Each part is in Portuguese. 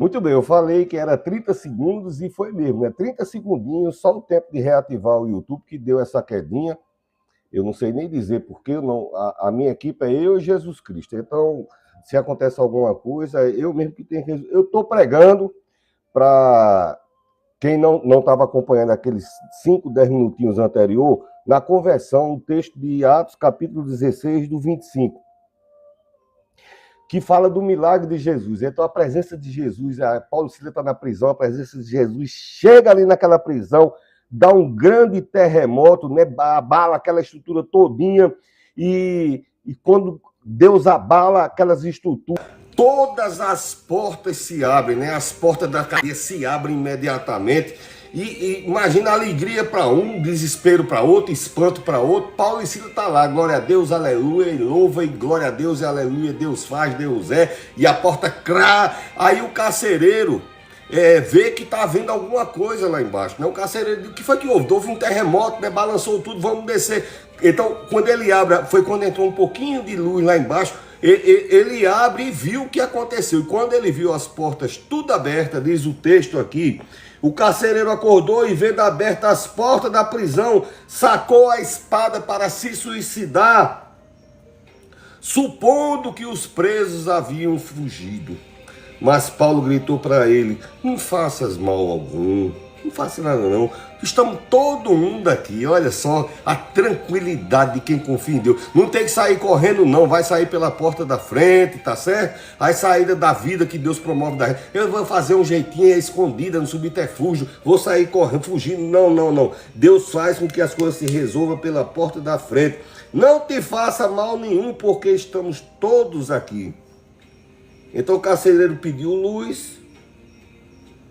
Muito bem, eu falei que era 30 segundos e foi mesmo, né? 30 segundinhos, só o tempo de reativar o YouTube que deu essa quedinha. Eu não sei nem dizer porque a minha equipe é eu e Jesus Cristo. Então, se acontece alguma coisa, eu mesmo que tenho que. Eu estou pregando para quem não estava acompanhando aqueles 5, 10 minutinhos anterior, na conversão, o texto de Atos, capítulo 16, do 25, que fala do milagre de Jesus. Então, a presença de Jesus, Paulo Silas está na prisão, a presença de Jesus chega ali naquela prisão, dá um grande terremoto, né, abala aquela estrutura todinha, e quando Deus abala aquelas estruturas, todas as portas se abrem, né? As portas da cadeia se abrem imediatamente. E imagina a alegria para um, desespero para outro, espanto para outro. Paulo e Silas está lá, glória a Deus, aleluia, e louva, e glória a Deus, e aleluia, Deus faz, Deus é. E a porta crá. Aí o carcereiro vê que está havendo alguma coisa lá embaixo, né? O carcereiro, o que foi que houve? Houve um terremoto, né? Balançou tudo, vamos descer. Então, quando ele abre, foi quando entrou um pouquinho de luz lá embaixo, ele abre e viu o que aconteceu. E quando ele viu as portas tudo abertas, diz o texto aqui, o carcereiro acordou e, vendo abertas as portas da prisão, sacou a espada para se suicidar, supondo que os presos haviam fugido. Mas Paulo gritou para ele: não faças mal algum, não faça nada não. Estamos todo mundo aqui, olha só a tranquilidade de quem confia em Deus. Não tem que sair correndo não, vai sair pela porta da frente, tá certo? A saída da vida que Deus promove da gente. Eu vou fazer um jeitinho escondida, no subterfúgio, vou sair correndo, fugindo. Não. Deus faz com que as coisas se resolvam pela porta da frente. Não te faça mal nenhum, porque estamos todos aqui. Então o carcereiro pediu luz,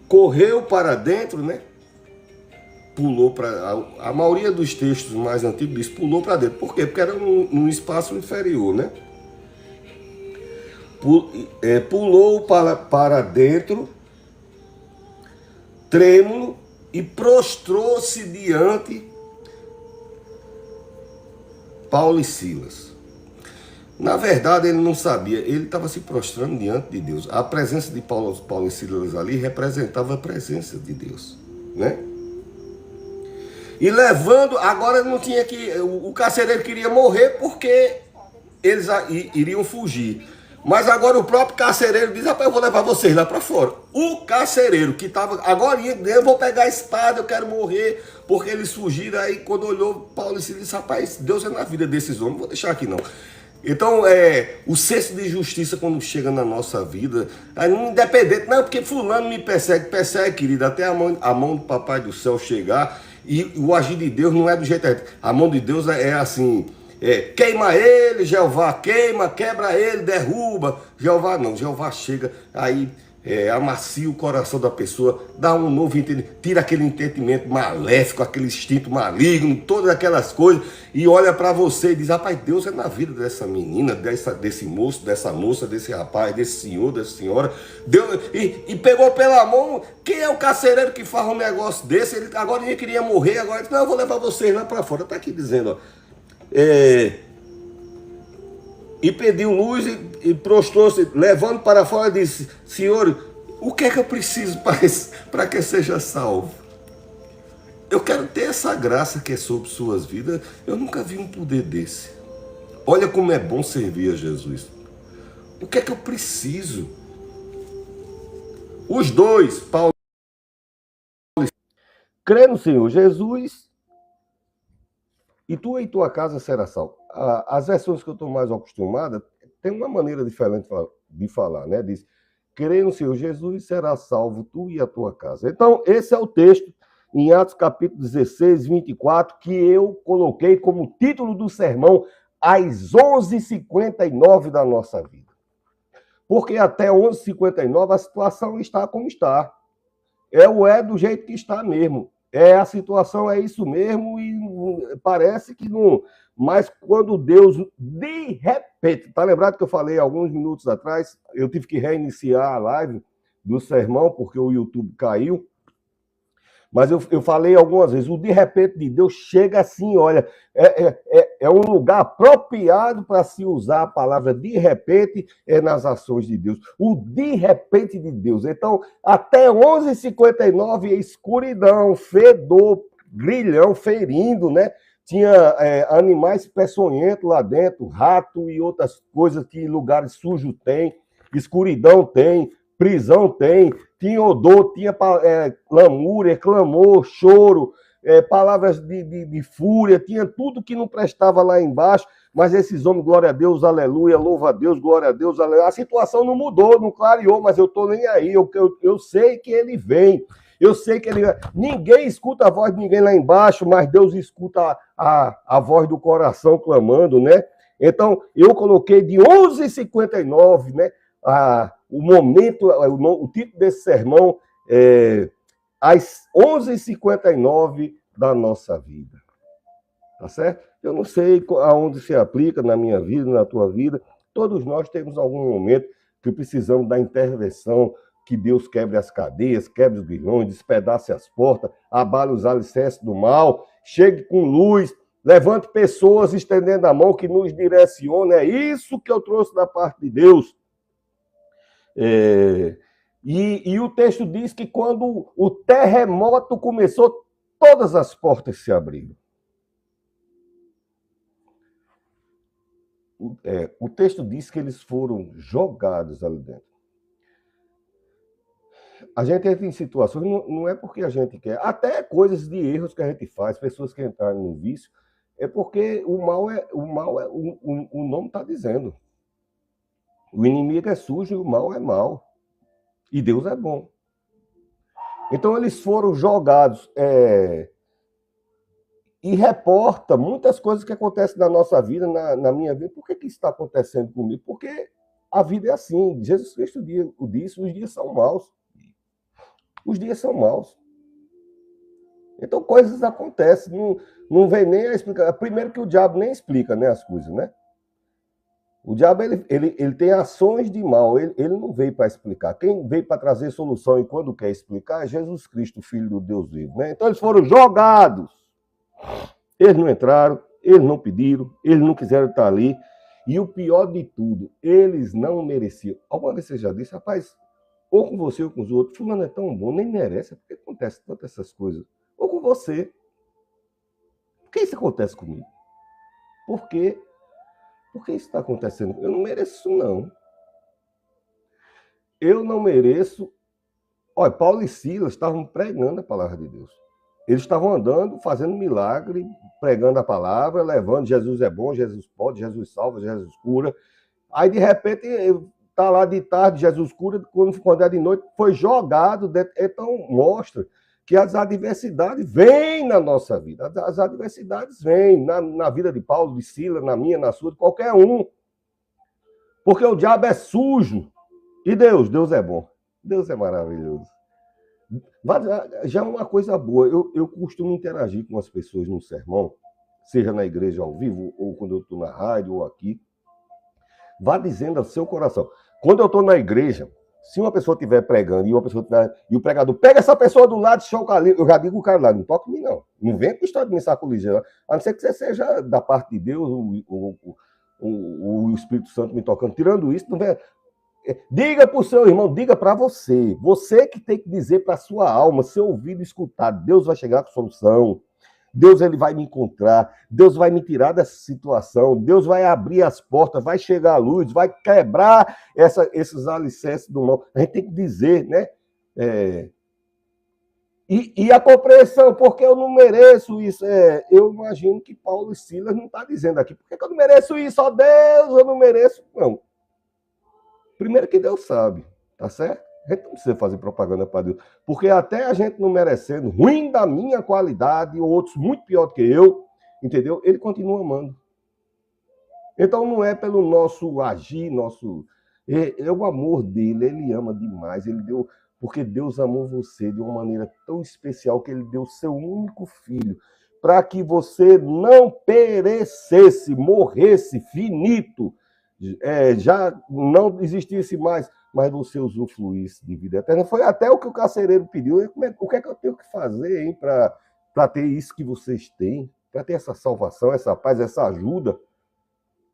correu para dentro, né? Pulou para... A maioria dos textos mais antigos diz pulou para dentro. Por quê? Porque era num espaço inferior, né? Pulou para dentro, trêmulo, e prostrou-se diante Paulo e Silas. Na verdade, ele não sabia, ele estava se prostrando diante de Deus. A presença de Paulo e Silas ali representava a presença de Deus, né? E levando, agora não tinha que, o carcereiro queria morrer porque eles iriam fugir. Mas agora o próprio carcereiro diz: rapaz, eu vou levar vocês lá para fora. O carcereiro que estava, agora eu vou pegar a espada, eu quero morrer, porque eles fugiram. Aí quando olhou Paulo e Silas disse: rapaz, Deus é na vida desses homens, não vou deixar aqui não. Então, o senso de justiça quando chega na nossa vida, independente, não, porque fulano me persegue, querido, até a mão do papai do céu chegar, e o agir de Deus não é do jeito certo. A mão de Deus é assim, queima ele, Jeová queima, quebra ele, derruba. Jeová não, Jeová chega, aí amacia o coração da pessoa, dá um novo entendimento, tira aquele entendimento maléfico, aquele instinto maligno, todas aquelas coisas, e olha para você e diz: rapaz, Deus é na vida dessa menina, desse moço, dessa moça, desse rapaz, desse senhor, dessa senhora. Deus, e pegou pela mão. Quem é o carcereiro que faz um negócio desse? Ele agora nem queria morrer, agora disse: não, eu vou levar vocês lá para fora. Tá aqui dizendo, ó. E pediu luz e prostrou-se, levando para fora, e disse: Senhor, o que é que eu preciso para que seja salvo? Eu quero ter essa graça que é sobre suas vidas. Eu nunca vi um poder desse. Olha como é bom servir a Jesus. O que é que eu preciso? Os dois, Paulo, crê no Senhor Jesus, e tu e tua casa será salvo. As versões que eu estou mais acostumada tem uma maneira diferente de falar, né? Diz: crê no Senhor Jesus, será salvo tu e a tua casa. Então, esse é o texto em Atos capítulo 16, 24, que eu coloquei como título do sermão às 11h59 da nossa vida. Porque até 11h59 a situação está como está. É do jeito que está mesmo. A situação é isso mesmo, e parece que não. Mas quando Deus, de repente, tá lembrado que eu falei alguns minutos atrás, eu tive que reiniciar a live do sermão porque o YouTube caiu. Mas eu falei algumas vezes, o de repente de Deus chega assim, olha, é um lugar apropriado para se usar a palavra de repente nas ações de Deus. O de repente de Deus. Então, até 11h59, escuridão, fedor, grilhão, ferindo, né? Tinha animais peçonhentos lá dentro, rato e outras coisas que lugares sujos tem, escuridão tem, prisão tem, tinha odor, tinha lamúria, clamor, choro, palavras de fúria, tinha tudo que não prestava lá embaixo, mas esses homens, glória a Deus, aleluia, louva a Deus, glória a Deus, aleluia. A situação não mudou, não clareou, mas eu estou nem aí, eu sei que ele vem. Eu sei que ninguém escuta a voz de ninguém lá embaixo, mas Deus escuta a voz do coração clamando, né? Então, eu coloquei de 11h59, né? O momento, o título desse sermão é às 11h59 da nossa vida. Tá certo? Eu não sei aonde se aplica na minha vida, na tua vida. Todos nós temos algum momento que precisamos da intervenção, que Deus quebre as cadeias, quebre os grilhões, despedace as portas, abale os alicerces do mal, chegue com luz, levante pessoas estendendo a mão que nos direcione. É isso que eu trouxe da parte de Deus. E o texto diz que quando o terremoto começou, todas as portas se abriram. O texto diz que eles foram jogados ali dentro. A gente entra em situações, não é porque a gente quer, até coisas de erros que a gente faz, pessoas que entraram no vício, é porque o nome está dizendo. O inimigo é sujo e o mal é mal. E Deus é bom. Então eles foram jogados e reporta muitas coisas que acontecem na nossa vida, na minha vida. Por que isso está acontecendo comigo? Porque a vida é assim. Jesus Cristo disse, os dias são maus. Os dias são maus. Então coisas acontecem. Não vem nem a explicar. Primeiro que o diabo nem explica, né, as coisas, né? O diabo ele tem ações de mal, ele não veio para explicar. Quem veio para trazer solução e quando quer explicar é Jesus Cristo, Filho do Deus vivo. Né? Então eles foram jogados. Eles não entraram, eles não pediram, eles não quiseram estar ali. E o pior de tudo, eles não mereciam. Alguma vez você já disse, rapaz, ou com você ou com os outros, fulano é tão bom, nem merece, porque acontece tantas essas coisas. Ou com você. Por que isso acontece comigo? Por quê? Por que isso está acontecendo? Eu não mereço isso, não. Eu não mereço. Olha, Paulo e Silas estavam pregando a palavra de Deus. Eles estavam andando, fazendo milagre, pregando a palavra, levando Jesus é bom, Jesus pode, Jesus salva, Jesus cura. Aí, de repente, está lá de tarde, Jesus cura, quando é de noite, foi jogado dentro. Então, mostra que as adversidades vêm na nossa vida. As adversidades vêm na vida de Paulo, de Silas, na minha, na sua, de qualquer um. Porque o diabo é sujo. E Deus é bom. Deus é maravilhoso. Já é uma coisa boa. Eu costumo interagir com as pessoas no sermão, seja na igreja ao vivo, ou quando eu estou na rádio, ou aqui. Vá dizendo ao seu coração. Quando eu estou na igreja, se uma pessoa estiver pregando e o pregador pega essa pessoa do lado e choca ali, eu já digo o cara lá, não toque em mim, não. Não vem com história de me sacudir, a não ser que você seja da parte de Deus, o Espírito Santo me tocando. Tirando isso, não vem. Diga para o seu irmão, diga para você. Você que tem que dizer para a sua alma, seu ouvido escutar. Deus vai chegar com solução. Deus ele vai me encontrar, Deus vai me tirar dessa situação, Deus vai abrir as portas, vai chegar a luz, vai quebrar esses alicerces do mal. A gente tem que dizer, né? E a compreensão, porque eu não mereço isso. Eu imagino que Paulo e Silas não estão dizendo aqui, por que eu não mereço isso? Ó Deus, eu não mereço. Não. Primeiro que Deus sabe, tá certo? A gente não precisa fazer propaganda para Deus. Porque até a gente não merecendo, ruim da minha qualidade, ou outros muito pior do que eu, entendeu? Ele continua amando. Então não é pelo nosso agir, é o amor dele, ele ama demais. Ele deu, porque Deus amou você de uma maneira tão especial que ele deu seu único filho, para que você não perecesse, morresse, finito, já não existisse mais, mas você usufruísse de vida eterna. Foi até o que o carcereiro pediu. O que é que eu tenho que fazer, hein, para ter isso que vocês têm? Para ter essa salvação, essa paz, essa ajuda,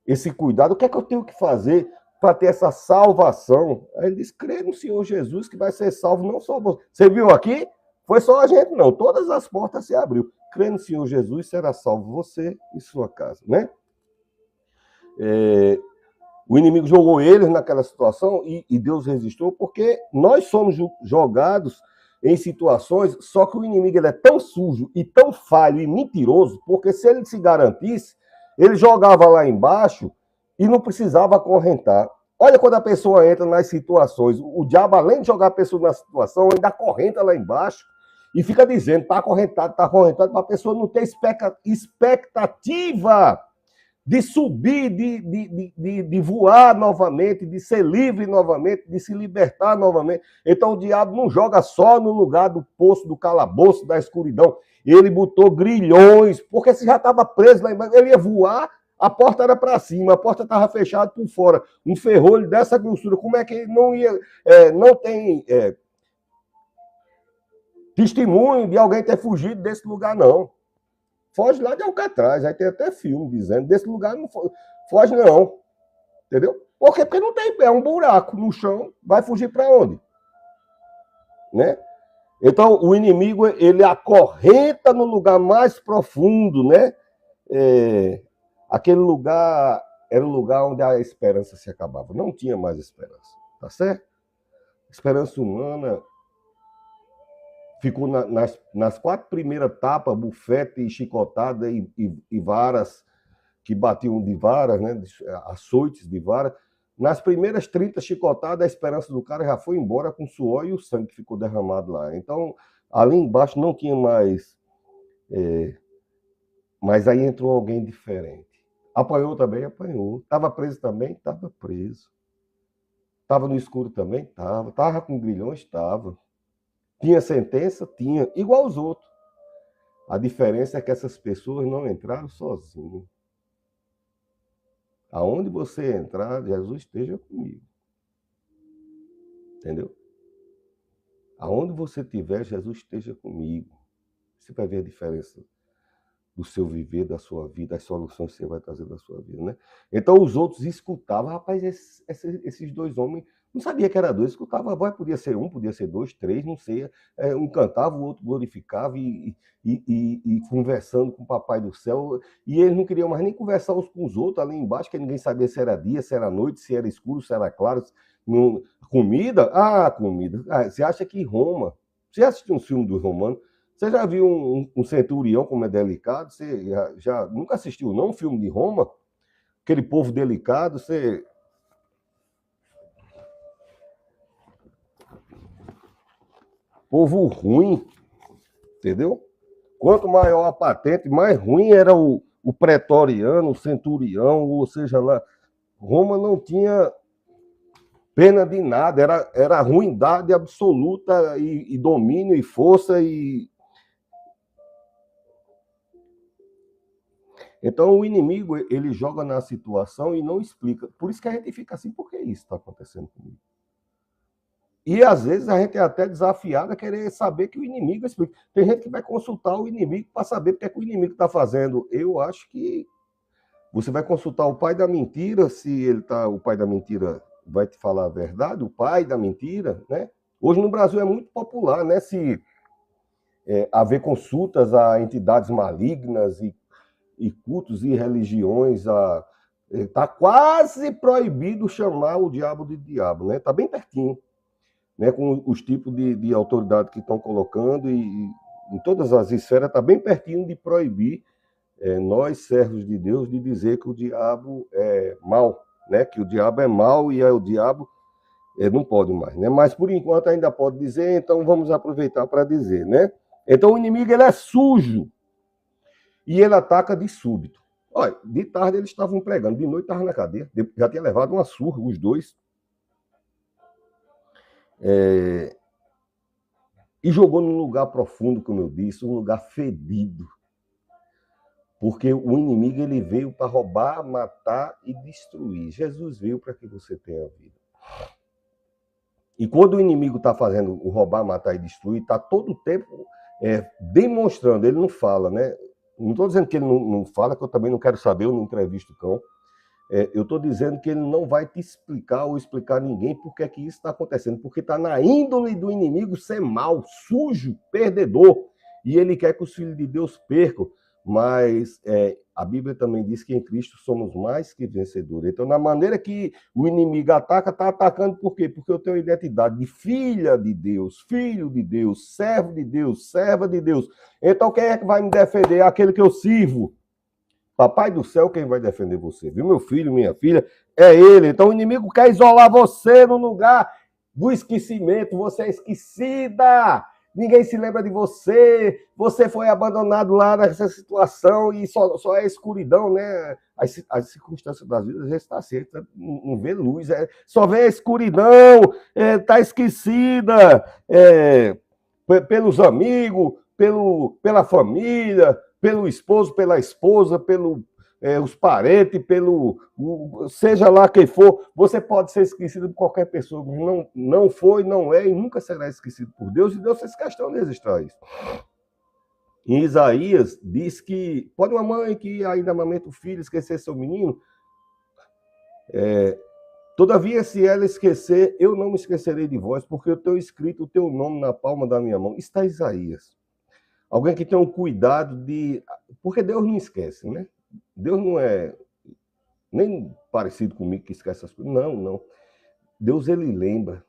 esse cuidado? O que é que eu tenho que fazer para ter essa salvação? Aí ele diz, crê no Senhor Jesus que vai ser salvo, não só você. Você viu aqui? Foi só a gente, não. Todas as portas se abriu. Crê no Senhor Jesus, será salvo você e sua casa, né? O inimigo jogou eles naquela situação e Deus resistiu, porque nós somos jogados em situações, só que o inimigo ele é tão sujo e tão falho e mentiroso, porque se ele se garantisse, ele jogava lá embaixo e não precisava acorrentar. Olha quando a pessoa entra nas situações, o diabo, além de jogar a pessoa na situação, ainda acorrenta lá embaixo e fica dizendo, está acorrentado, para a pessoa não ter expectativa de subir, de voar novamente, de ser livre novamente, de se libertar novamente. Então o diabo não joga só no lugar do poço, do calabouço, da escuridão. Ele botou grilhões, porque se já estava preso lá embaixo, ele ia voar, a porta era para cima, a porta estava fechada por fora. Um ferrolho dessa grossura, como é que ele não ia... não tem testemunho de alguém ter fugido desse lugar, não. Foge lá de Alcatraz, aí tem até filme dizendo, desse lugar não foge não, entendeu? Por quê? Porque não tem pé, é um buraco no chão, vai fugir para onde? Né? Então, o inimigo, ele acorrenta no lugar mais profundo, né? Aquele lugar era o lugar onde a esperança se acabava, não tinha mais esperança, tá certo? Esperança humana ficou nas 4 primeiras tapas, bufete, chicotada e varas, que batiam de varas, né, açoites de vara. Nas primeiras 30 chicotadas, a esperança do cara já foi embora com o suor e o sangue que ficou derramado lá. Então, ali embaixo não tinha mais... mas aí entrou alguém diferente. Apanhou também? Apanhou. Estava preso também? Estava preso. Estava no escuro também? Estava. Estava com grilhões? Estava. Tinha sentença? Tinha. Igual os outros. A diferença é que essas pessoas não entraram sozinhas. Aonde você entrar, Jesus esteja comigo. Entendeu? Aonde você estiver, Jesus esteja comigo. Você vai ver a diferença do seu viver, da sua vida, as soluções que você vai trazer da sua vida, né? Então os outros escutavam, rapaz, esses 2 homens, não sabia que era 2, escutava a voz, podia ser 1, podia ser 2, 3, não sei, um cantava, o outro glorificava e conversando com o papai do céu, e eles não queriam mais nem conversar uns com os outros, ali embaixo, que ninguém sabia se era dia, se era noite, se era escuro, se era claro, comida? Comida. Você acha que Roma, você assistiu um filme dos romanos, você já viu um centurião como é delicado? Você já nunca assistiu, não, um filme de Roma? Aquele povo delicado, você... Povo ruim, entendeu? Quanto maior a patente, mais ruim era o pretoriano, o centurião, ou seja lá. Roma não tinha pena de nada, era ruindade absoluta e domínio e força e... Então, o inimigo, ele joga na situação e não explica. Por isso que a gente fica assim, por que isso está acontecendo comigo? E, às vezes, a gente é até desafiado a querer saber que o inimigo explica. Tem gente que vai consultar o inimigo para saber o que é que o inimigo está fazendo. Eu acho que você vai consultar o pai da mentira, se ele tá, o pai da mentira vai te falar a verdade, o pai da mentira, né? Hoje no Brasil é muito popular, né? Se haver consultas a entidades malignas e cultos e religiões, está quase proibido chamar o diabo de diabo, né? Está bem pertinho, né? Com os tipos de autoridade que estão colocando e em todas as esferas está bem pertinho de proibir nós, servos de Deus, de dizer que o diabo é mau, né? Que o diabo é mau e o diabo não pode mais, né? Mas por enquanto ainda pode dizer, então vamos aproveitar para dizer, né? Então o inimigo ele é sujo. E ele ataca de súbito. Olha, de tarde eles estavam pregando, de noite estavam na cadeia. Já tinha levado uma surra, os dois. E jogou num lugar profundo, como eu disse, um lugar fedido. Porque o inimigo ele veio para roubar, matar e destruir. Jesus veio para que você tenha vida. E quando o inimigo está fazendo o roubar, matar e destruir, está todo o tempo demonstrando, ele não fala, né? Não estou dizendo que ele não fala, que eu também não quero saber, eu não entrevisto o cão. Eu estou dizendo que ele não vai te explicar ou explicar a ninguém por que é que isso está acontecendo, porque está na índole do inimigo ser mau, sujo, perdedor, e ele quer que os filhos de Deus percam, mas a Bíblia também diz que em Cristo somos mais que vencedores. Então, na maneira que o inimigo ataca, está atacando por quê? Porque eu tenho a identidade de filha de Deus, filho de Deus, servo de Deus, serva de Deus. Então, quem é que vai me defender? Aquele que eu sirvo. Papai do céu, quem vai defender você? Viu, meu filho, minha filha? É ele. Então o inimigo quer isolar você no lugar do esquecimento. Você é esquecida. Ninguém se lembra de você. Você foi abandonado lá nessa situação e só é escuridão, né? As circunstâncias das vidas já está certa, não vê luz. Só vê a escuridão. Está esquecida pelos amigos, pela família, pelo esposo, pela esposa, os parentes, seja lá quem for, você pode ser esquecido por qualquer pessoa, mas não foi, não é e nunca será esquecido por Deus, e Deus fez questão de registrar isso. Em Isaías, diz que pode uma mãe que ainda amamenta o filho esquecer seu menino, todavia, se ela esquecer, eu não me esquecerei de vós, porque eu tenho escrito o teu nome na palma da minha mão. Está Isaías. Alguém que tem um cuidado de... Porque Deus não esquece, né? Deus não é nem parecido comigo que esquece essas coisas. Não, não. Deus, ele lembra.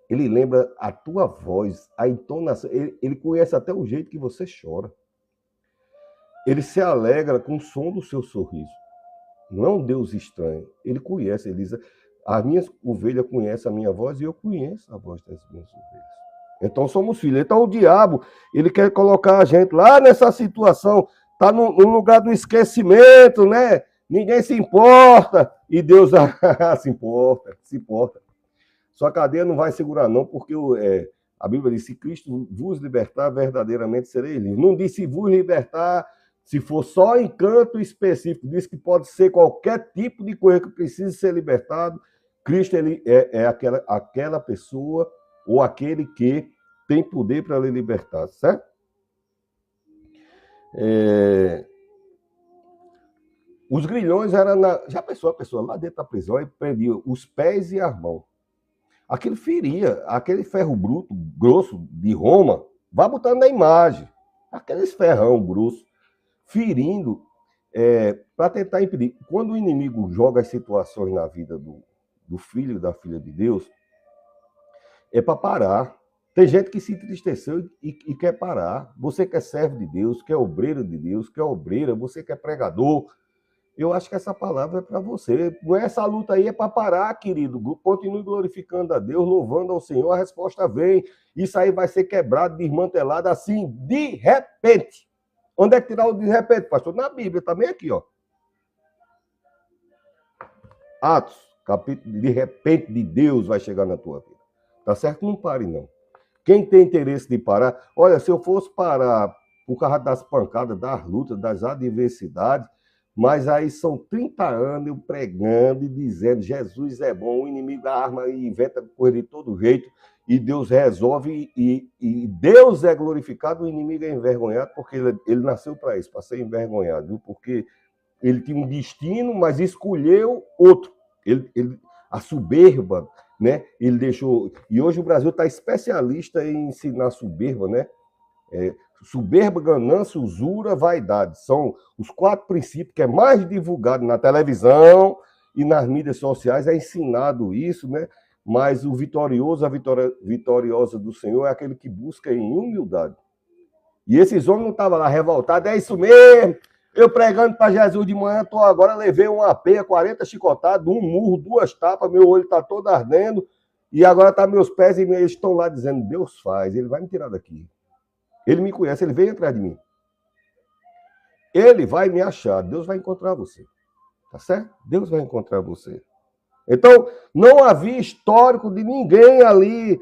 Ele lembra a tua voz, a entonação. Ele conhece até o jeito que você chora. Ele se alegra com o som do seu sorriso. Não é um Deus estranho. Ele conhece, ele diz, as minhas ovelhas conhecem a minha voz e eu conheço a voz das minhas ovelhas. Então somos filhos. Então o diabo, ele quer colocar a gente lá nessa situação, está no lugar do esquecimento, né? Ninguém se importa. E Deus se importa, se importa. Sua cadeia não vai segurar não, porque a Bíblia diz, se Cristo vos libertar, verdadeiramente serei livre. Não diz se vos libertar, se for só em canto específico. Diz que pode ser qualquer tipo de coisa que precise ser libertado. Cristo, ele é aquela pessoa ou aquele que tem poder para lhe libertar, certo? Os grilhões eram já pensou a pessoa lá dentro da prisão e prendia os pés e as mãos. Aquilo feria, aquele ferro bruto, grosso, de Roma, vai botando na imagem, aqueles ferrão grosso, ferindo, para tentar impedir. Quando o inimigo joga as situações na vida do filho e da filha de Deus, é para parar. Tem gente que se entristeceu e quer parar. Você que é servo de Deus, que é obreiro de Deus, que é obreira, você que é pregador. Eu acho que essa palavra é para você. Essa luta aí é para parar, querido. Continue glorificando a Deus, louvando ao Senhor. A resposta vem. Isso aí vai ser quebrado, desmantelado assim, de repente. Onde é que tirar o de repente, pastor? Na Bíblia, também aqui, ó. Atos, capítulo de repente de Deus vai chegar na tua vida. Tá certo? Não pare, não. Quem tem interesse de parar... Olha, se eu fosse parar por causa das pancadas, das lutas, das adversidades, mas aí são 30 anos eu pregando e dizendo Jesus é bom, o inimigo arma e inventa coisa de todo jeito, e Deus resolve, e Deus é glorificado, o inimigo é envergonhado, porque ele nasceu para isso, para ser envergonhado, viu? Porque ele tinha um destino, mas escolheu outro. A soberba, né? Ele deixou. E hoje o Brasil está especialista em ensinar soberba, né? Soberba, ganância, usura, vaidade. São os 4 princípios que é mais divulgado na televisão e nas mídias sociais. É ensinado isso, né? Mas o vitorioso, a vitoriosa do Senhor é aquele que busca em humildade. E esses homens não estavam lá revoltados. É isso mesmo. Eu pregando para Jesus de manhã, agora levei uma peia, 40 chicotadas, um murro, 2 tapas, meu olho está todo ardendo, e agora tá meus pés e eles estão lá dizendo, Deus faz, ele vai me tirar daqui. Ele me conhece, ele veio atrás de mim. Ele vai me achar, Deus vai encontrar você. Tá certo? Deus vai encontrar você. Então, não havia histórico de ninguém ali,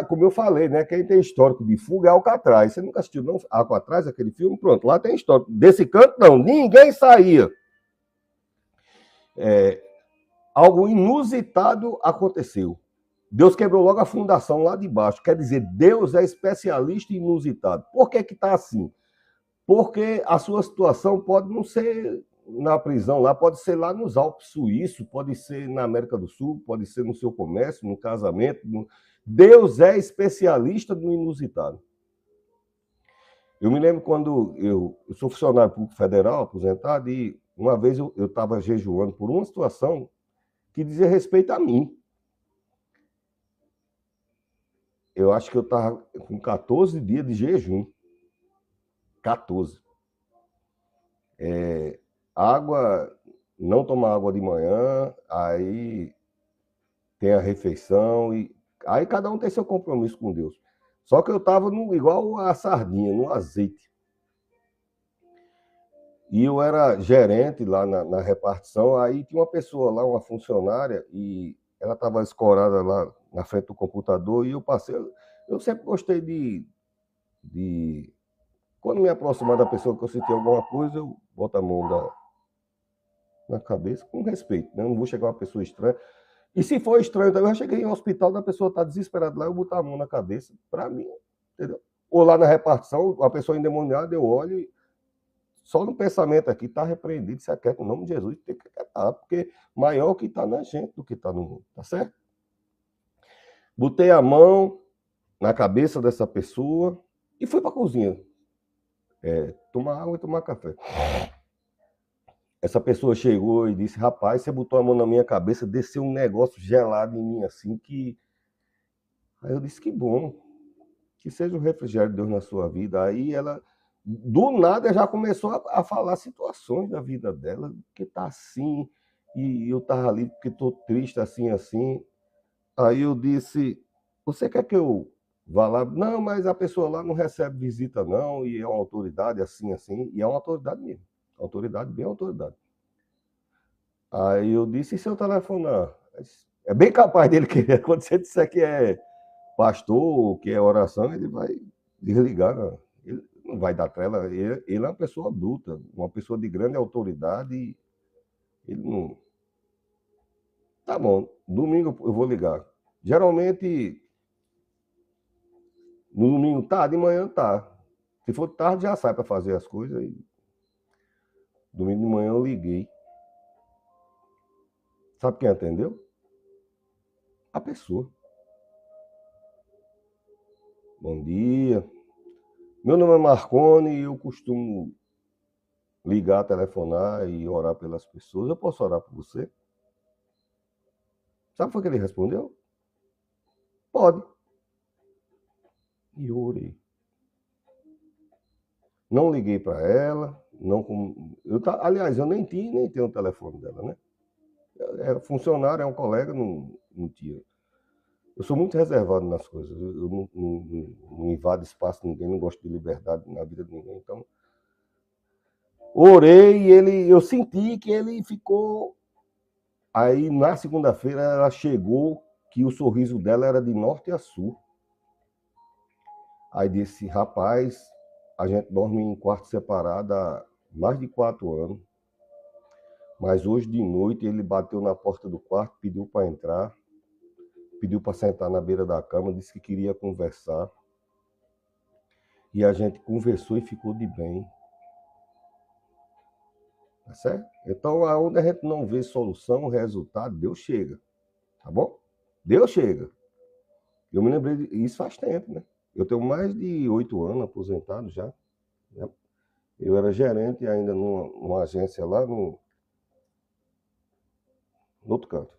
como eu falei, né? Quem tem histórico de fuga é Alcatraz. Você nunca assistiu, não? Alcatraz, aquele filme? Pronto, lá tem histórico. Desse canto, não. Ninguém saía. Algo inusitado aconteceu. Deus quebrou logo a fundação lá de baixo. Quer dizer, Deus é especialista e inusitado. Por que está assim? Porque a sua situação pode não ser na prisão lá, pode ser lá nos Alpes suíços, pode ser na América do Sul, pode ser no seu comércio, no casamento. Deus é especialista no inusitado. Eu me lembro quando eu sou funcionário público federal, aposentado, e uma vez eu estava jejuando por uma situação que dizia respeito a mim. Eu acho que eu estava com 14 dias de jejum. 14. Água, não tomar água de manhã, aí tem a refeição, e aí cada um tem seu compromisso com Deus. Só que eu estava igual a sardinha, no azeite. E eu era gerente lá na repartição, aí tinha uma pessoa lá, uma funcionária, e ela estava escorada lá na frente do computador, e eu passei. Eu sempre gostei de quando me aproximar da pessoa que eu senti alguma coisa, eu boto a mão na cabeça com respeito, né? Eu não vou chegar uma pessoa estranha. E se for estranho também, eu já cheguei em um hospital, da pessoa está desesperada lá, eu boto a mão na cabeça, para mim, entendeu? Ou lá na repartição, a pessoa endemoniada, eu olho e só no pensamento aqui está repreendido, se aquieta, em nome de Jesus, tem que acatar, porque maior que está na gente do que está no mundo, tá certo? Botei a mão na cabeça dessa pessoa e fui para a cozinha. Tomar água e tomar café. Essa pessoa chegou e disse, rapaz, você botou a mão na minha cabeça, desceu um negócio gelado em mim, assim, que... Aí eu disse, que bom, que seja o refrigério de Deus na sua vida. Aí ela, do nada, já começou a falar situações da vida dela, que tá assim, e eu tava ali porque tô triste, assim, assim. Aí eu disse, você quer que eu vá lá? Não, mas a pessoa lá não recebe visita, não, e é uma autoridade assim, assim, e é uma autoridade mesmo. Autoridade, bem autoridade. Aí eu disse, e se eu telefonar? É bem capaz dele querer, quando você disser que é pastor, que é oração, ele vai desligar, não. Ele não vai dar trela, ele é uma pessoa adulta, uma pessoa de grande autoridade, e ele não... Tá bom, domingo eu vou ligar. Geralmente, no domingo tá, de manhã tá. Se for tarde, já sai para fazer as coisas. E domingo de manhã eu liguei. Sabe quem atendeu? A pessoa. Bom dia. Meu nome é Marconi e eu costumo ligar, telefonar e orar pelas pessoas. Eu posso orar por você? Sabe o que ele respondeu? Pode. E eu orei. Não liguei para ela, não aliás, eu nem tenho o telefone dela, né? É funcionário, é um colega, não tinha. Eu sou muito reservado nas coisas. Eu não invado espaço de ninguém, não gosto de liberdade na vida de ninguém. Então, orei e eu senti que ele ficou. Aí, na segunda-feira, ela chegou, que o sorriso dela era de norte a sul. Aí disse, rapaz, a gente dorme em quarto separado há mais de 4 anos. Mas hoje de noite ele bateu na porta do quarto, pediu para entrar, pediu para sentar na beira da cama, disse que queria conversar. E a gente conversou e ficou de bem. Tá certo? Então, aonde a gente não vê solução, resultado, Deus chega. Tá bom? Deus chega. Eu me lembrei disso faz tempo, né? Eu tenho mais de 8 anos aposentado já. Né? Eu era gerente ainda numa agência lá no outro canto.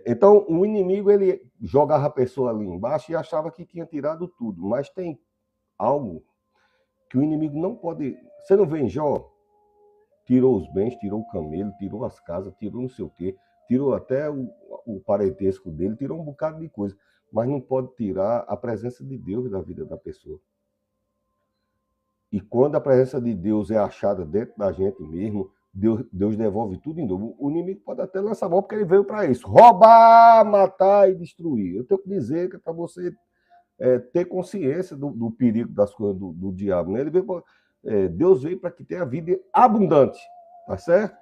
Então, o inimigo, ele jogava a pessoa ali embaixo e achava que tinha tirado tudo. Mas tem algo que o inimigo não pode... Você não vê em Jó? Tirou os bens, tirou o camelo, tirou as casas, tirou não sei o quê, tirou até o parentesco dele, tirou um bocado de coisa. Mas não pode tirar a presença de Deus da vida da pessoa. E quando a presença de Deus é achada dentro da gente mesmo, Deus devolve tudo em novo. O inimigo pode até lançar a mão, porque ele veio para isso. Roubar, matar e destruir. Eu tenho que dizer que é para você ter consciência do perigo das coisas do diabo. Né? Ele veio Deus veio para que tenha vida abundante. Tá certo?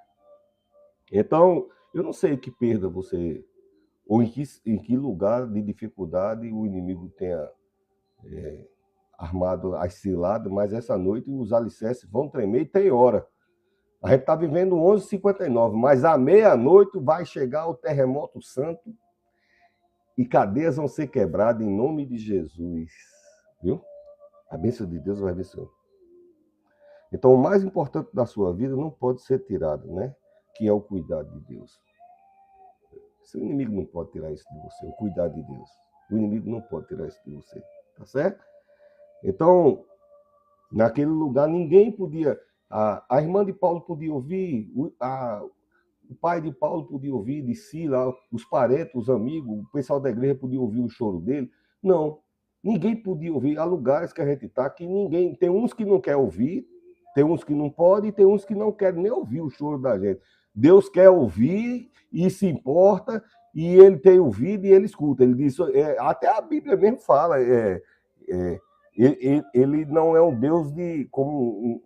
Então, eu não sei que perda você ou em que lugar de dificuldade o inimigo tenha armado as ciladas, mas essa noite os alicerces vão tremer e tem hora. A gente está vivendo 11h59, mas à meia-noite vai chegar o terremoto santo e cadeias vão ser quebradas em nome de Jesus. Viu? A bênção de Deus vai ver o Então, o mais importante da sua vida não pode ser tirado, né? Que é o cuidado de Deus. Seu inimigo não pode tirar isso de você, o cuidado de Deus. O inimigo não pode tirar isso de você, tá certo? Então, naquele lugar, ninguém podia... A irmã de Paulo podia ouvir, o pai de Paulo podia ouvir, de Sila, os parentes, os amigos, o pessoal da igreja podia ouvir o choro dele. Não, ninguém podia ouvir. Há lugares que a gente está que ninguém... Tem uns que não quer ouvir, tem uns que não podem, e tem uns que não querem nem ouvir o choro da gente. Deus quer ouvir e se importa, e ele tem ouvido e ele escuta. Ele diz, até a Bíblia mesmo fala, ele não é um Deus como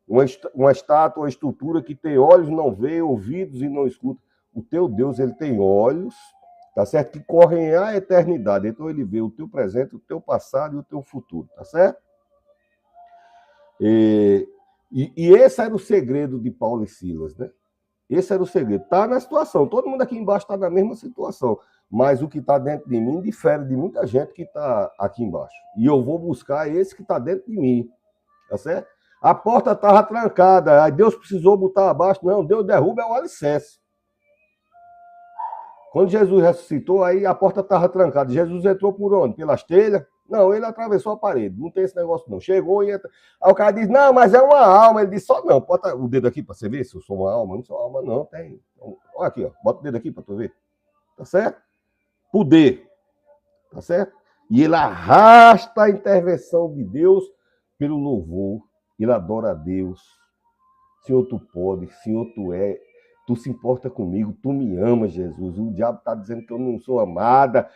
uma estátua, uma estrutura que tem olhos e não vê, ouvidos e não escuta. O teu Deus, ele tem olhos, tá certo? Que correm à eternidade. Então ele vê o teu presente, o teu passado e o teu futuro, tá certo? E esse era o segredo de Paulo e Silas, né? Esse era o segredo. Está na situação. Todo mundo aqui embaixo está na mesma situação. Mas o que está dentro de mim difere de muita gente que está aqui embaixo. E eu vou buscar esse que está dentro de mim. Tá certo? A porta estava trancada. Aí Deus precisou botar abaixo. Não, Deus derruba o alicerce. Quando Jesus ressuscitou, aí a porta estava trancada. Jesus entrou por onde? Pelas telhas? Não, ele atravessou a parede. Não tem esse negócio, não. Chegou e entra. Aí o cara diz, não, mas é uma alma. Ele disse, só não. Bota o dedo aqui para você ver se eu sou uma alma. Não sou alma, não. Tem. Olha aqui, ó. Bota o dedo aqui para tu ver. Tá certo? Poder. Tá certo? E ele arrasta a intervenção de Deus pelo louvor. Ele adora a Deus. Senhor, tu pode. Senhor, tu é. Tu se importa comigo. Tu me amas, Jesus. O diabo está dizendo que eu não sou amada.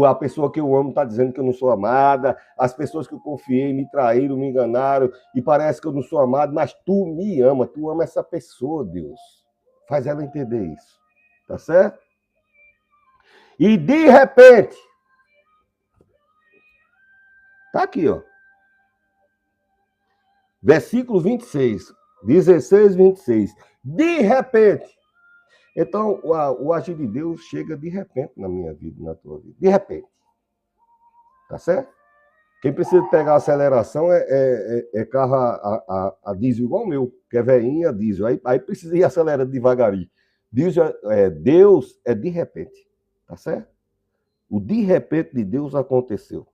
A pessoa que eu amo está dizendo que eu não sou amada. As pessoas que eu confiei me traíram, me enganaram. E parece que eu não sou amado. Mas tu me ama. Tu ama essa pessoa, Deus. Faz ela entender isso. Tá certo? E de repente... Tá aqui, ó. Versículo 26. 16, 26. De repente... Então, o agir de Deus chega de repente na minha vida, na tua vida. De repente. Tá certo? Quem precisa pegar a aceleração é carro a diesel igual o meu, que é velhinha, diesel. Aí precisa ir acelerando devagarinho. Deus é de repente. Tá certo? O de repente de Deus aconteceu.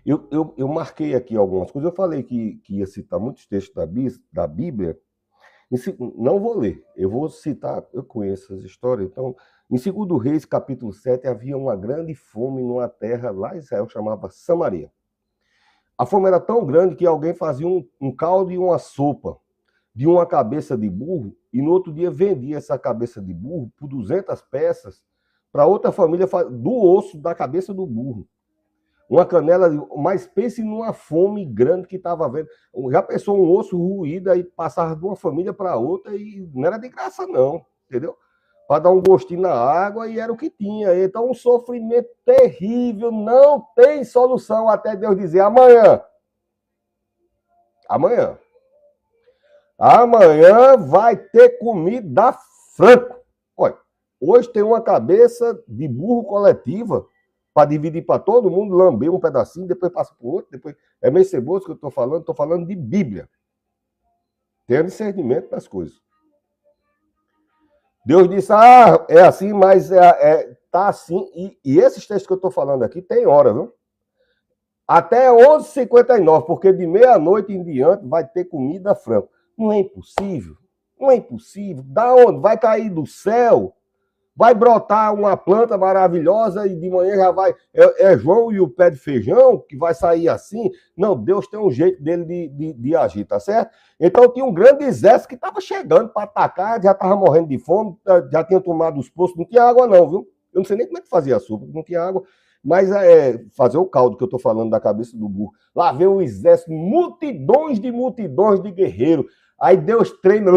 Eu marquei aqui algumas coisas. Eu falei que ia citar muitos textos da Bíblia. Não vou ler, eu vou citar, eu conheço as histórias. Então, em 2 Reis, capítulo 7, havia uma grande fome numa terra lá em Israel, chamava Samaria. A fome era tão grande que alguém fazia um caldo e uma sopa de uma cabeça de burro, e no outro dia vendia essa cabeça de burro por 200 peças para outra família do osso da cabeça do burro. Uma canela, mas pense numa fome grande que estava vendo. Já pensou um osso ruído e passava de uma família para outra e não era de graça não, entendeu? Para dar um gostinho na água e era o que tinha. Então um sofrimento terrível, não tem solução até Deus dizer amanhã. Amanhã. Amanhã vai ter comida franco. Olha, hoje tem uma cabeça de burro coletiva para dividir para todo mundo, lamber um pedacinho, depois passa para o outro, depois... É meio ceboso que eu estou falando de Bíblia. Tenha discernimento das coisas. Deus disse, é assim, mas tá assim, e esses textos que eu estou falando aqui tem hora, viu? Até 11h59, porque de meia-noite em diante vai ter comida franca. Não é impossível, não é impossível. Da onde? Vai cair do céu? Vai brotar uma planta maravilhosa e de manhã já vai... É João e o pé de feijão que vai sair assim? Não, Deus tem um jeito dele de agir, tá certo? Então tinha um grande exército que estava chegando para atacar, já estava morrendo de fome, já tinha tomado os poços, não tinha água não, viu? Eu não sei nem como é que fazia a sopa, não tinha água, mas fazer o caldo que eu estou falando da cabeça do burro. Lá veio um exército, multidões de guerreiros. Aí Deus treme,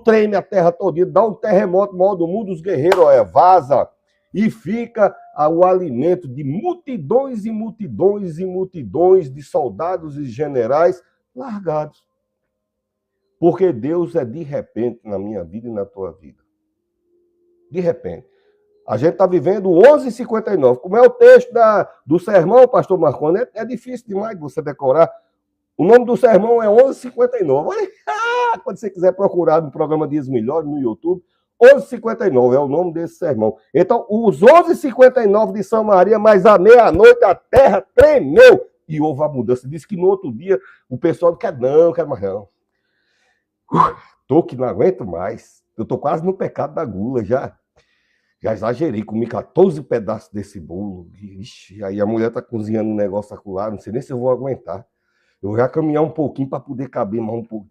treme a terra toda, dá um terremoto maior do mundo, os guerreiros, vaza. E fica o alimento de multidões e multidões e multidões de soldados e generais largados. Porque Deus é de repente na minha vida e na tua vida. De repente. A gente está vivendo 11h59. Como é o texto do sermão, pastor Marconi? É difícil demais de você decorar. O nome do sermão é 11h59. Olha, quando você quiser procurar no programa Dias Melhores, no YouTube, 11h59 é o nome desse sermão. Então, os 11h59 de Samaria, mas à meia-noite a terra tremeu. E houve a mudança. Diz que no outro dia o pessoal não quer mais não. Tô que não aguento mais. Eu tô quase no pecado da gula já. Já exagerei, comi 14 pedaços desse bolo. Ixi, aí a mulher tá cozinhando um negócio acolá, não sei nem se eu vou aguentar. Eu vou já caminhar um pouquinho para poder caber mais um pouco.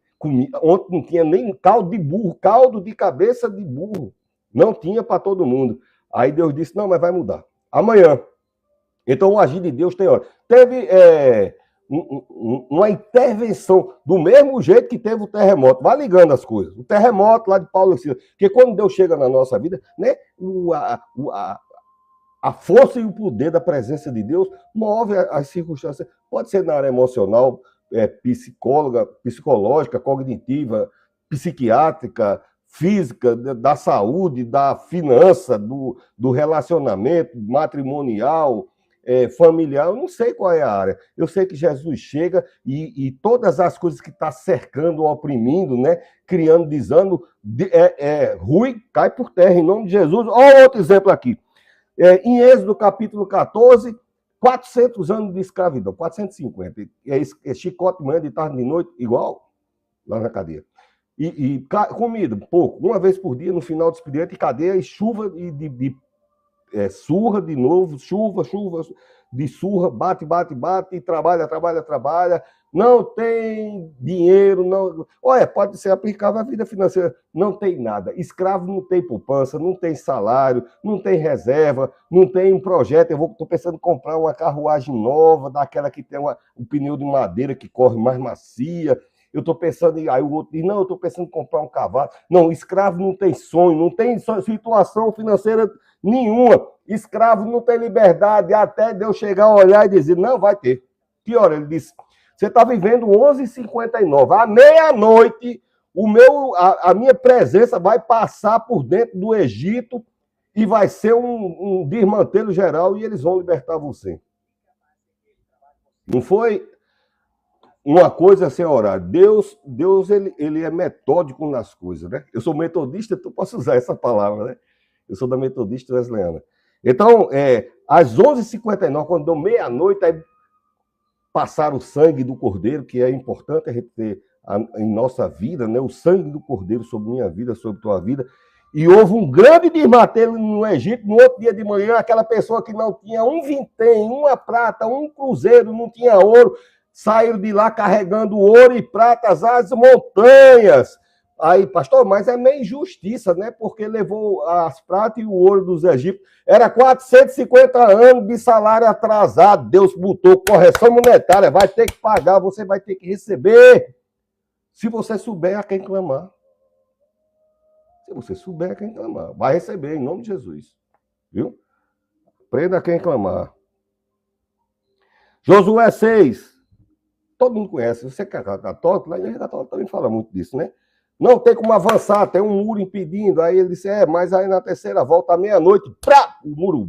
Ontem não tinha nem caldo de burro, caldo de cabeça de burro. Não tinha para todo mundo. Aí Deus disse, não, mas vai mudar. Amanhã. Então o agir de Deus tem hora. Teve uma intervenção, do mesmo jeito que teve o terremoto. Vai ligando as coisas. O terremoto lá de Paulo e Silas. Porque quando Deus chega na nossa vida, né, a força e o poder da presença de Deus move as circunstâncias. Pode ser na área emocional, psicológica, cognitiva, psiquiátrica, física, da saúde, da finança, do relacionamento matrimonial, familiar. Eu não sei qual é a área. Eu sei que Jesus chega e todas as coisas que está cercando, oprimindo, né, criando desânimo, ruim, cai por terra, em nome de Jesus. Olha outro exemplo aqui. Em Êxodo, capítulo 14, 400 anos de escravidão, 450. Chicote de manhã, de tarde, de noite, igual lá na cadeia. E comida, pouco, uma vez por dia, no final do expediente, cadeia e chuva surra de novo, chuva, de surra, bate, e trabalha. Não tem dinheiro, não. Olha, pode ser aplicável à vida financeira. Não tem nada. Escravo não tem poupança, não tem salário, não tem reserva, não tem um projeto. Eu estou pensando em comprar uma carruagem nova, daquela que tem um pneu de madeira que corre mais macia. Eu estou pensando em. Aí o outro diz, não, eu estou pensando em comprar um cavalo. Não, escravo não tem sonho, não tem situação financeira nenhuma. Escravo não tem liberdade, até Deus chegar a olhar e dizer, não, vai ter. Pior, ele disse, você está vivendo 11h59, à meia-noite, a minha presença vai passar por dentro do Egito e vai ser um desmantelo geral e eles vão libertar você. Não foi uma coisa sem orar. Deus ele é metódico nas coisas, né? Eu sou metodista, então posso usar essa palavra, né? Eu sou da Metodista Wesleyana. Então, às 11h59, quando deu meia-noite, aí passaram o sangue do Cordeiro, que é importante a gente ter em nossa vida, né? O sangue do Cordeiro sobre minha vida, sobre tua vida. E houve um grande desmantelo no Egito. No outro dia de manhã, aquela pessoa que não tinha um vintém, uma prata, um cruzeiro, não tinha ouro, saíram de lá carregando ouro e pratas às montanhas. Aí, pastor, mas é meio injustiça, né? Porque levou as pratas e o ouro dos egípcios. Era 450 anos de salário atrasado. Deus botou correção monetária. Vai ter que pagar, você vai ter que receber. Se você souber a quem clamar. Se você souber a quem clamar. Vai receber, em nome de Jesus. Viu? Aprenda a quem clamar. Josué 6. Todo mundo conhece. Você que é católico, lá em Igreja Católica também fala muito disso, né? Não tem como avançar, tem um muro impedindo. Aí ele disse, mas aí na terceira volta, à meia-noite, o muro,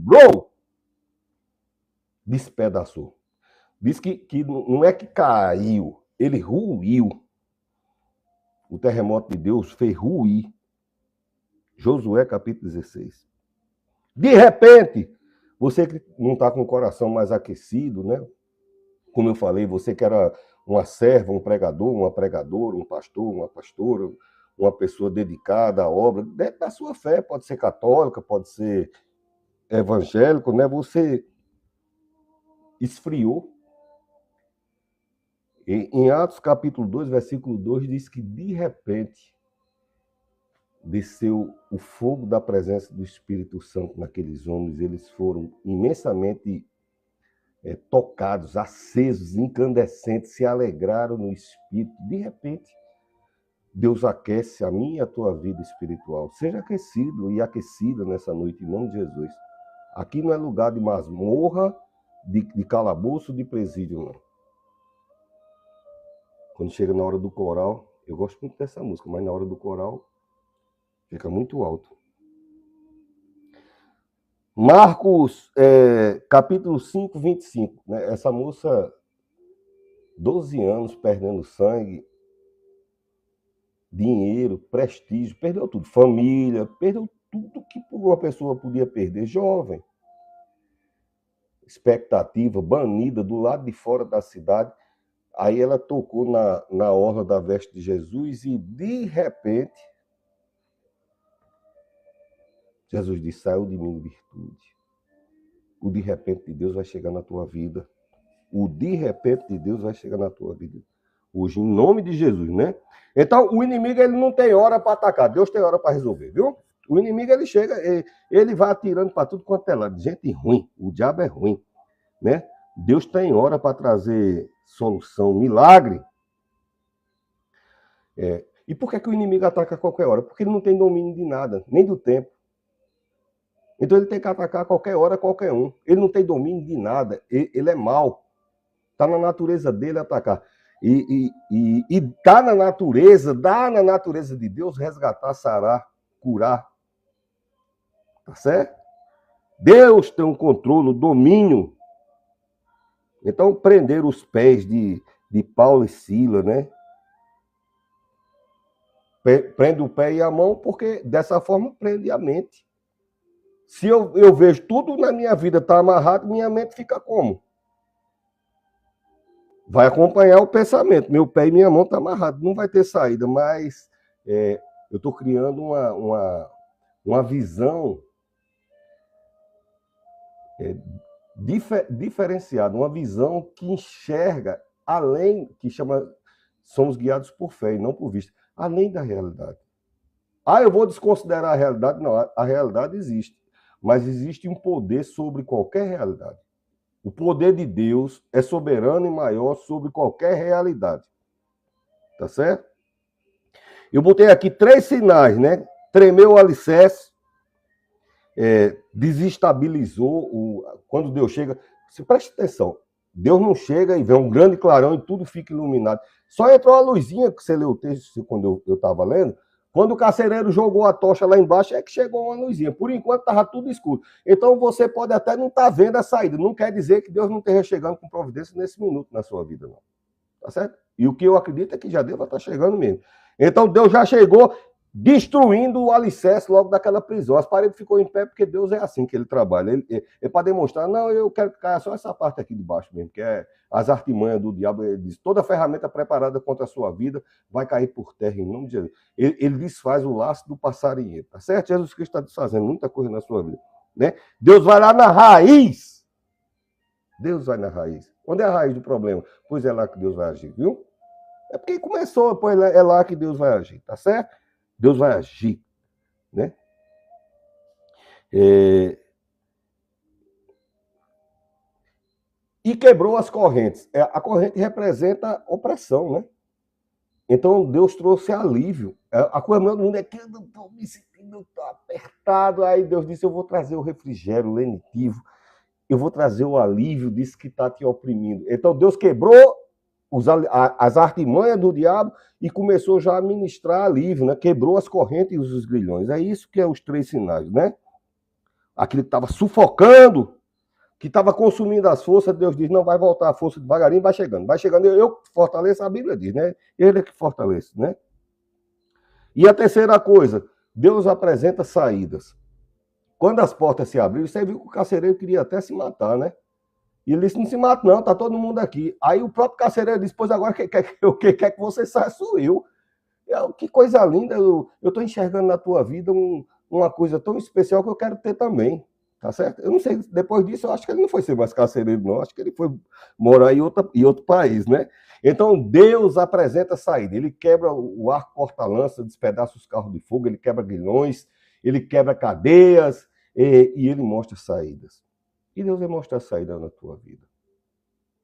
despedaçou. Diz que não é que caiu, ele ruiu. O terremoto de Deus fez ruir. Josué, capítulo 16. De repente, você que não está com o coração mais aquecido, né? Como eu falei, você que era uma serva, um pregador, uma pregadora, um pastor, uma pastora, uma pessoa dedicada à obra, dentro da sua fé, pode ser católica, pode ser evangélico, né? Você esfriou. Em Atos capítulo 2, versículo 2, diz que de repente desceu o fogo da presença do Espírito Santo naqueles homens, eles foram imensamente tocados, acesos, incandescentes, se alegraram no Espírito, de repente. Deus aquece a minha e a tua vida espiritual. Seja aquecido e aquecida nessa noite, em nome de Jesus. Aqui não é lugar de masmorra, de calabouço, de presídio, não. Quando chega na hora do coral, eu gosto muito dessa música, mas na hora do coral fica muito alto. Marcos, capítulo 5, 25. Né? Essa moça, 12 anos, perdendo sangue, dinheiro, prestígio, perdeu tudo. Família, perdeu tudo que uma pessoa podia perder. Jovem. Expectativa, banida do lado de fora da cidade. Aí ela tocou na orla da veste de Jesus e, de repente, Jesus disse, saiu de mim virtude. O de repente de Deus vai chegar na tua vida. O de repente de Deus vai chegar na tua vida. Hoje, em nome de Jesus, né? Então, o inimigo, ele não tem hora para atacar. Deus tem hora para resolver, viu? O inimigo, ele chega, ele vai atirando para tudo quanto é lado. Gente ruim. O diabo é ruim, né? Deus tem hora para trazer solução, milagre. E por que o inimigo ataca a qualquer hora? Porque ele não tem domínio de nada, nem do tempo. Então ele tem que atacar a qualquer hora, qualquer um. Ele não tem domínio de nada, ele é mau. Está na natureza dele atacar. E dá na natureza de Deus resgatar, sarar, curar. Tá certo? Deus tem um controle, o domínio. Então, prender os pés de Paulo e Silas, né? Prende o pé e a mão, porque dessa forma prende a mente. Se eu vejo tudo na minha vida tá amarrado, minha mente fica como? Vai acompanhar o pensamento. Meu pé e minha mão tá amarrado, não vai ter saída, mas eu estou criando uma visão diferenciada, uma visão que enxerga além, que chama, somos guiados por fé e não por vista, além da realidade. Eu vou desconsiderar a realidade? Não, a realidade existe, mas existe um poder sobre qualquer realidade. O poder de Deus é soberano e maior sobre qualquer realidade. Tá certo? Eu botei aqui 3 sinais, né? Tremeu o alicerce, desestabilizou, quando Deus chega. Você preste atenção, Deus não chega e vê um grande clarão e tudo fica iluminado. Só entrou a luzinha, que você leu o texto quando eu estava lendo, quando o carcereiro jogou a tocha lá embaixo, é que chegou uma luzinha. Por enquanto estava tudo escuro. Então você pode até não estar vendo a saída. Não quer dizer que Deus não esteja chegando com providência nesse minuto na sua vida, não. Tá certo? E o que eu acredito é que já Deus vai estar chegando mesmo. Então Deus já chegou destruindo o alicerce logo daquela prisão. As paredes ficou em pé porque Deus é assim que ele trabalha. É para demonstrar, não, eu quero que caia só essa parte aqui de baixo mesmo, que é as artimanhas do diabo. Ele diz, toda ferramenta preparada contra a sua vida vai cair por terra em nome de Jesus. Ele desfaz o laço do passarinheiro, tá certo? Jesus Cristo está desfazendo muita coisa na sua vida, né? Deus vai lá na raiz. Deus vai na raiz. Onde é a raiz do problema? Pois é lá que Deus vai agir, viu? É porque começou, pois é lá que Deus vai agir, tá certo? Deus vai agir, né? E quebrou as correntes. A corrente representa opressão, né? Então Deus trouxe alívio. A coisa do mundo é que eu não estou me sentindo apertado. Aí Deus disse, eu vou trazer o refrigério lenitivo. Eu vou trazer o alívio disso que está te oprimindo. Então Deus quebrou as artimanhas do diabo e começou já a ministrar alívio, né? Quebrou as correntes e os grilhões. É isso que é os 3 sinais, né? Aquilo que estava sufocando, que estava consumindo as forças, Deus diz, não, vai voltar a força devagarinho, vai chegando. Vai chegando, eu fortaleço, a Bíblia diz, né? Ele é que fortalece, né? E a terceira coisa, Deus apresenta saídas. Quando as portas se abriram, você viu que o carcereiro queria até se matar, né? E ele disse, não se mata não, tá todo mundo aqui. Aí o próprio carcereiro disse, pois agora o que quer que você saia sou eu. Que coisa linda, eu estou enxergando na tua vida uma coisa tão especial que eu quero ter também, tá certo? Eu não sei, depois disso eu acho que ele não foi ser mais carcereiro não, acho que ele foi morar em outro país, né? Então Deus apresenta saída, ele quebra o arco porta-lança, despedaça os carros de fogo, ele quebra grilhões, ele quebra cadeias e ele mostra saídas. E Deus vai mostrar saída na tua vida.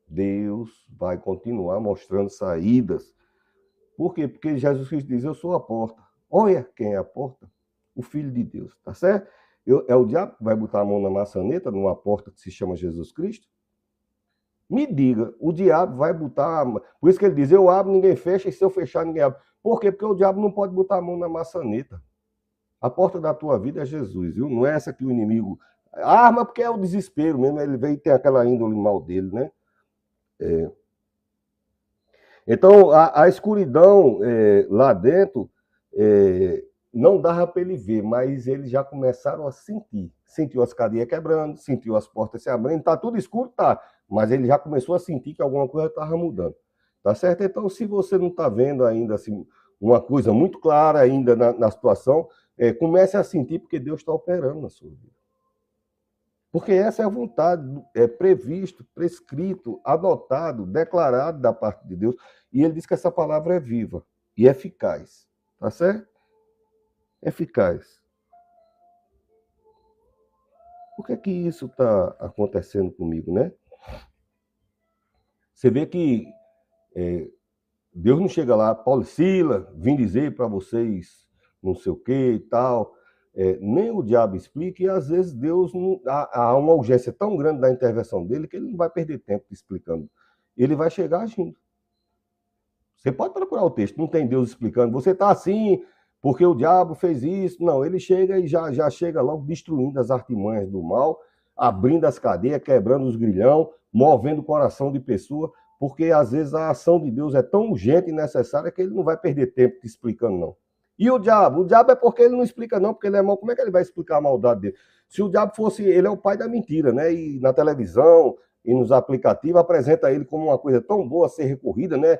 Deus vai continuar mostrando saídas. Por quê? Porque Jesus Cristo diz, eu sou a porta. Olha quem é a porta, o Filho de Deus, tá certo? É o diabo que vai botar a mão na maçaneta, numa porta que se chama Jesus Cristo? Me diga, o diabo vai botar... Por isso que ele diz, eu abro, ninguém fecha, e se eu fechar, ninguém abre. Por quê? Porque o diabo não pode botar a mão na maçaneta. A porta da tua vida é Jesus, viu? Não é essa que o inimigo... A arma porque é o desespero mesmo, ele vem e tem aquela índole mal dele, né? Então, a escuridão lá dentro não dava para ele ver, mas eles já começaram a sentir. Sentiu as cadeias quebrando, sentiu as portas se abrindo, tá tudo escuro, tá, mas ele já começou a sentir que alguma coisa estava mudando. Tá certo? Então, se você não está vendo ainda assim, uma coisa muito clara ainda na situação, comece a sentir porque Deus está operando na sua vida. Porque essa é a vontade, é previsto, prescrito, adotado, declarado da parte de Deus. E ele diz que essa palavra é viva e eficaz. Tá certo? Eficaz. Por que isso está acontecendo comigo, né? Você vê que Deus não chega lá, Paulo e Sila, vim dizer para vocês não sei o que e tal. Nem o diabo explica, e às vezes Deus não, há uma urgência tão grande da intervenção dele que ele não vai perder tempo explicando. Ele vai chegar agindo. Você pode procurar o texto, não tem Deus explicando, você está assim porque o diabo fez isso. Não, ele chega e já chega logo destruindo as artimanhas do mal, abrindo as cadeias, quebrando os grilhão, movendo o coração de pessoa, porque às vezes a ação de Deus é tão urgente e necessária que ele não vai perder tempo te explicando, não. E o diabo? O diabo é porque ele não explica, não, porque ele é mau. Como é que ele vai explicar a maldade dele? Se o diabo fosse, ele é o pai da mentira, né? E na televisão e nos aplicativos apresenta ele como uma coisa tão boa a ser recorrida, né?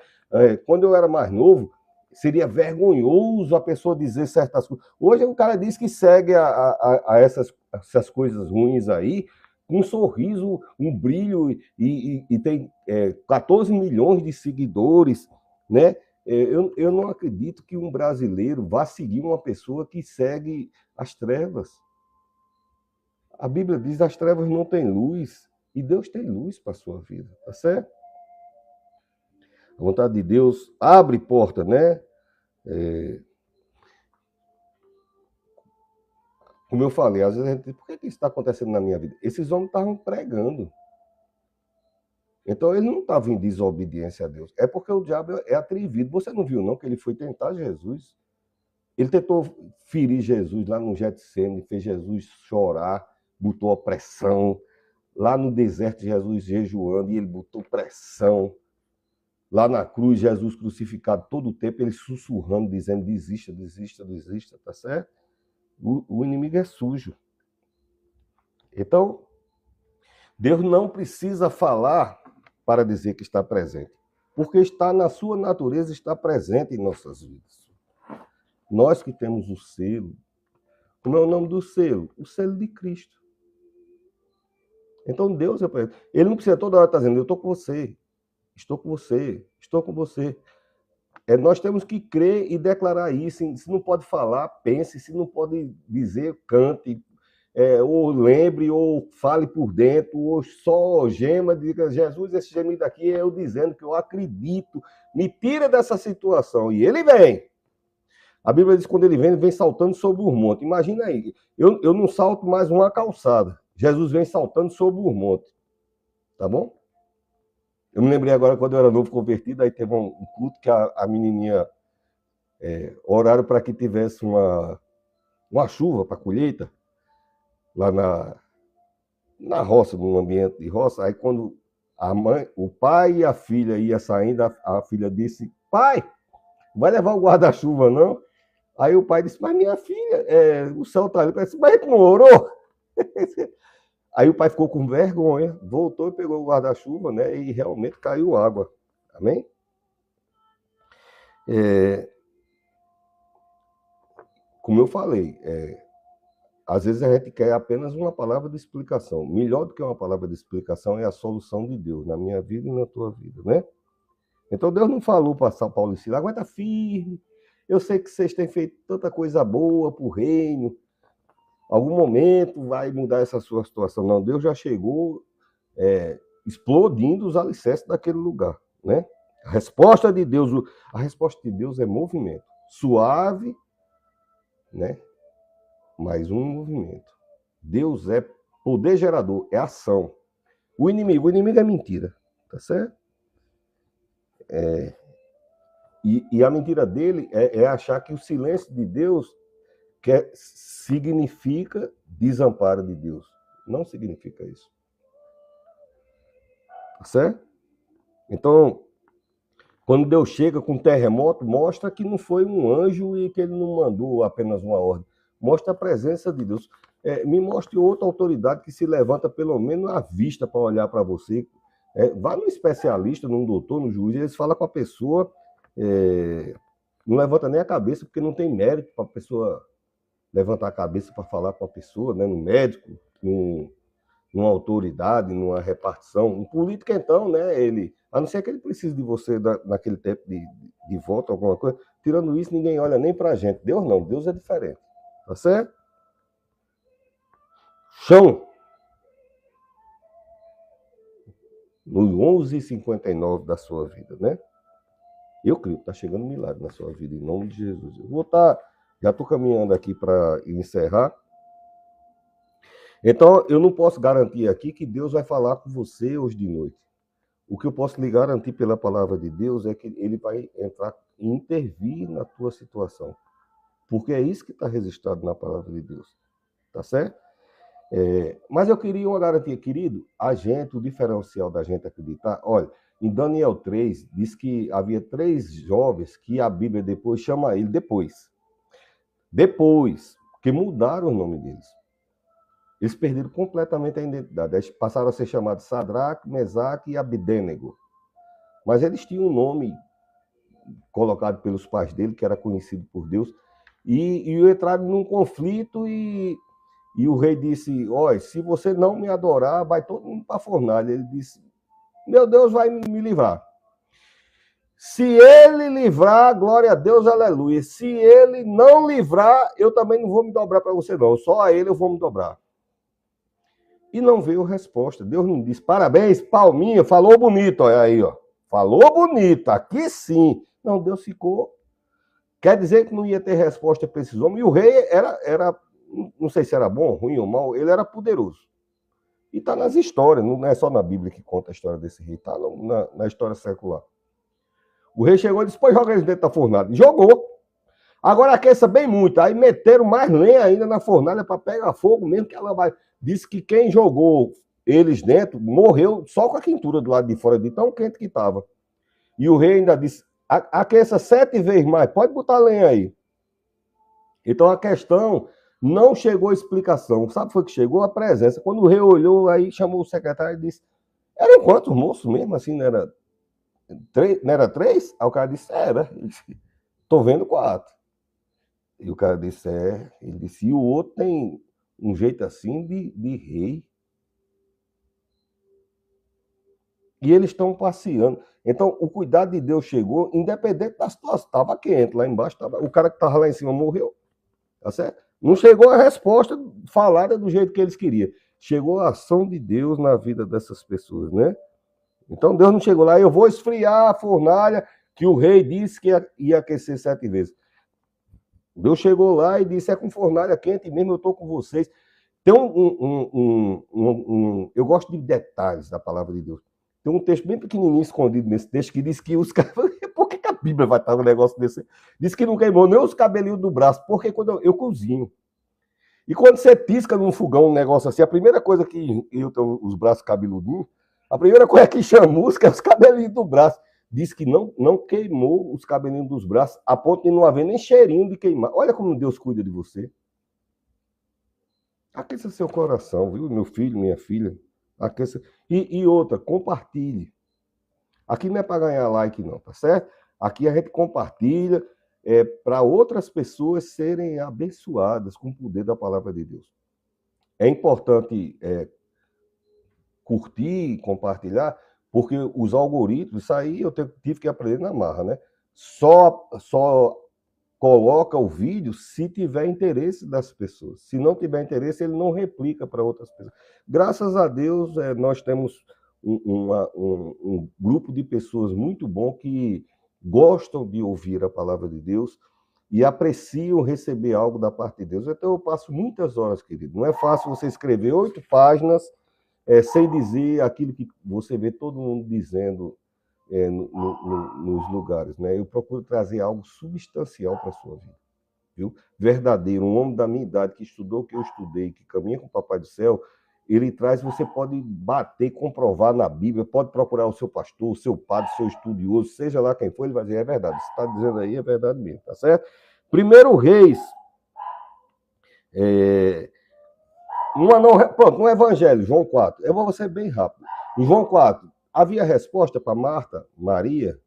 Quando eu era mais novo, seria vergonhoso a pessoa dizer certas coisas. Hoje o cara diz que segue a essas coisas ruins aí, com um sorriso, um brilho, e tem 14 milhões de seguidores, né? Eu não acredito que um brasileiro vá seguir uma pessoa que segue as trevas. A Bíblia diz que as trevas não têm luz, e Deus tem luz para a sua vida, tá certo? A vontade de Deus abre porta, né? Como eu falei, às vezes a gente diz, por que isso está acontecendo na minha vida? Esses homens estavam pregando. Então ele não estava em desobediência a Deus. É porque o diabo é atrevido. Você não viu, não, que ele foi tentar Jesus? Ele tentou ferir Jesus lá no Getsemane, fez Jesus chorar, botou a pressão. Lá no deserto, Jesus jejuando, e ele botou pressão. Lá na cruz, Jesus crucificado todo o tempo, ele sussurrando, dizendo, desista, desista, desista, tá certo? O inimigo é sujo. Então, Deus não precisa falar para dizer que está presente, porque está na sua natureza, está presente em nossas vidas. Nós que temos o selo, como é o nome do selo? O selo de Cristo. Então Deus é presente. Ele não precisa toda hora estar dizendo, eu estou com você, estou com você, estou com você. Nós temos que crer e declarar isso. Se não pode falar, pense. Se não pode dizer, cante. Ou lembre, ou fale por dentro, ou só gema, diga, Jesus, esse gemido aqui é eu dizendo que eu acredito, me tira dessa situação. E ele vem. A Bíblia diz que quando ele vem saltando sobre os montes. Imagina aí, eu não salto mais uma calçada. Jesus vem saltando sobre os montes. Tá bom? Eu me lembrei agora, quando eu era novo convertido, aí teve um culto que a menininha oraram para que tivesse uma chuva para a colheita, lá na roça, num ambiente de roça. Aí quando o pai e a filha iam saindo, a filha disse, pai, vai levar o guarda-chuva, não? Aí o pai disse, mas minha filha, o céu está ali. Eu disse, mas não orou? Aí o pai ficou com vergonha, voltou e pegou o guarda-chuva, né? E realmente caiu água. Amém? Como eu falei, às vezes a gente quer apenas uma palavra de explicação. Melhor do que uma palavra de explicação é a solução de Deus na minha vida e na tua vida, né? Então Deus não falou para São Paulo e Silas, aguenta firme. Eu sei que vocês têm feito tanta coisa boa para o reino. Algum momento vai mudar essa sua situação. Não, Deus já chegou explodindo os alicerces daquele lugar, né? A resposta de Deus é movimento. Suave, né? Mais um movimento. Deus é poder gerador, é ação. O inimigo é mentira, tá certo? E a mentira dele é achar que o silêncio de Deus significa desamparo de Deus. Não significa isso. Tá certo? Então, quando Deus chega com um terremoto, mostra que não foi um anjo e que ele não mandou apenas uma ordem. Mostra a presença de Deus. Me mostre outra autoridade que se levanta pelo menos à vista para olhar para você. Vá num especialista, num doutor, num juiz, eles falam com a pessoa, não levanta nem a cabeça, porque não tem mérito para a pessoa levantar a cabeça para falar com a pessoa, né? No médico, numa autoridade, numa repartição. Um político, então, né? A não ser que ele precise de você naquele tempo de voto, alguma coisa. Tirando isso, ninguém olha nem para a gente. Deus não, Deus é diferente. Tá certo? Chão. No 11h59 da sua vida, né? Eu creio que está chegando um milagre na sua vida, em nome de Jesus. Já estou caminhando aqui para encerrar. Então, eu não posso garantir aqui que Deus vai falar com você hoje de noite. O que eu posso lhe garantir pela palavra de Deus é que ele vai entrar e intervir na tua situação. Porque é isso que está registrado na palavra de Deus. Tá certo? Mas eu queria uma garantia, querido. O diferencial da gente acreditar, olha, em Daniel 3, diz que havia 3 jovens que a Bíblia depois chama ele depois, que mudaram o nome deles. Eles perderam completamente a identidade. Eles passaram a ser chamados Sadraque, Mesaque e Abednego. Mas eles tinham um nome colocado pelos pais dele, que era conhecido por Deus, e entraram num conflito e o rei disse, olha, se você não me adorar, vai todo mundo para a fornalha. Ele disse, meu Deus vai me livrar. Se ele livrar, glória a Deus, aleluia. Se ele não livrar, eu também não vou me dobrar para você não, só a ele eu vou me dobrar. E não veio resposta. Deus não disse, parabéns, palminha, falou bonito, olha aí, ó. Falou bonito, aqui sim. Não, Deus ficou. Quer dizer que não ia ter resposta para esses homens. E o rei era, não sei se era bom, ruim ou mal, ele era poderoso. E está nas histórias, não é só na Bíblia que conta a história desse rei, está na história secular. O rei chegou e disse, pô, joga eles dentro da fornalha. Jogou. Agora aqueça bem muito. Aí meteram mais lenha ainda na fornalha para pegar fogo, mesmo que ela vai... Disse que quem jogou eles dentro morreu só com a quentura do lado de fora, de tão quente que estava. E o rei ainda disse, aqueça 7 vezes mais, pode botar lenha aí. Então a questão não chegou a explicação. Sabe o que foi que chegou? A presença. Quando o rei olhou, aí chamou o secretário e disse, eram quantos moços mesmo? Assim, não era 3? Aí o cara disse, era. Tô vendo 4. E o cara disse, Ele disse, e o outro tem um jeito assim de rei. E eles estão passeando. Então, o cuidado de Deus chegou, independente da situação. Estava quente, lá embaixo, o cara que estava lá em cima morreu. Tá certo? Não chegou a resposta falada do jeito que eles queriam. Chegou a ação de Deus na vida dessas pessoas, né? Então, Deus não chegou lá, eu vou esfriar a fornalha que o rei disse que ia aquecer 7 vezes. Deus chegou lá e disse, com fornalha quente mesmo, eu estou com vocês. Tem eu gosto de detalhes da palavra de Deus. Tem um texto bem pequenininho escondido nesse texto que diz que os caras... Por que a Bíblia vai estar um negócio desse? Diz que não queimou nem os cabelinhos do braço, porque quando eu cozinho. E quando você pisca num fogão um negócio assim, a primeira coisa que eu tenho os braços cabeludinhos, a primeira coisa que chamusca é os cabelinhos do braço. Diz que não queimou os cabelinhos dos braços, a ponto de não haver nem cheirinho de queimar. Olha como Deus cuida de você. Aqueça seu coração, viu, meu filho, minha filha. Aqueça. E outra, compartilhe. Aqui não é para ganhar like, não, tá certo? Aqui a gente compartilha para outras pessoas serem abençoadas com o poder da palavra de Deus. É importante curtir, compartilhar, porque os algoritmos, isso aí eu tive que aprender na marra, né? Só coloca o vídeo se tiver interesse das pessoas. Se não tiver interesse, ele não replica para outras pessoas. Graças a Deus, nós temos um grupo de pessoas muito bom que gostam de ouvir a palavra de Deus e apreciam receber algo da parte de Deus. Então eu passo muitas horas, querido. Não é fácil você escrever 8 páginas sem dizer aquilo que você vê todo mundo dizendo nos lugares, né? Eu procuro trazer algo substancial para a sua vida, viu? Verdadeiro, um homem da minha idade que estudou o que eu estudei, que caminha com o Papai do Céu, ele traz, você pode bater, comprovar na Bíblia, pode procurar o seu pastor, o seu padre, o seu estudioso, seja lá quem for, ele vai dizer, é verdade, você está dizendo aí, é verdade mesmo, tá certo? Primeiro Reis, pronto, no Evangelho, João 4, eu vou ser bem rápido. Em João 4, havia resposta para Marta, Maria,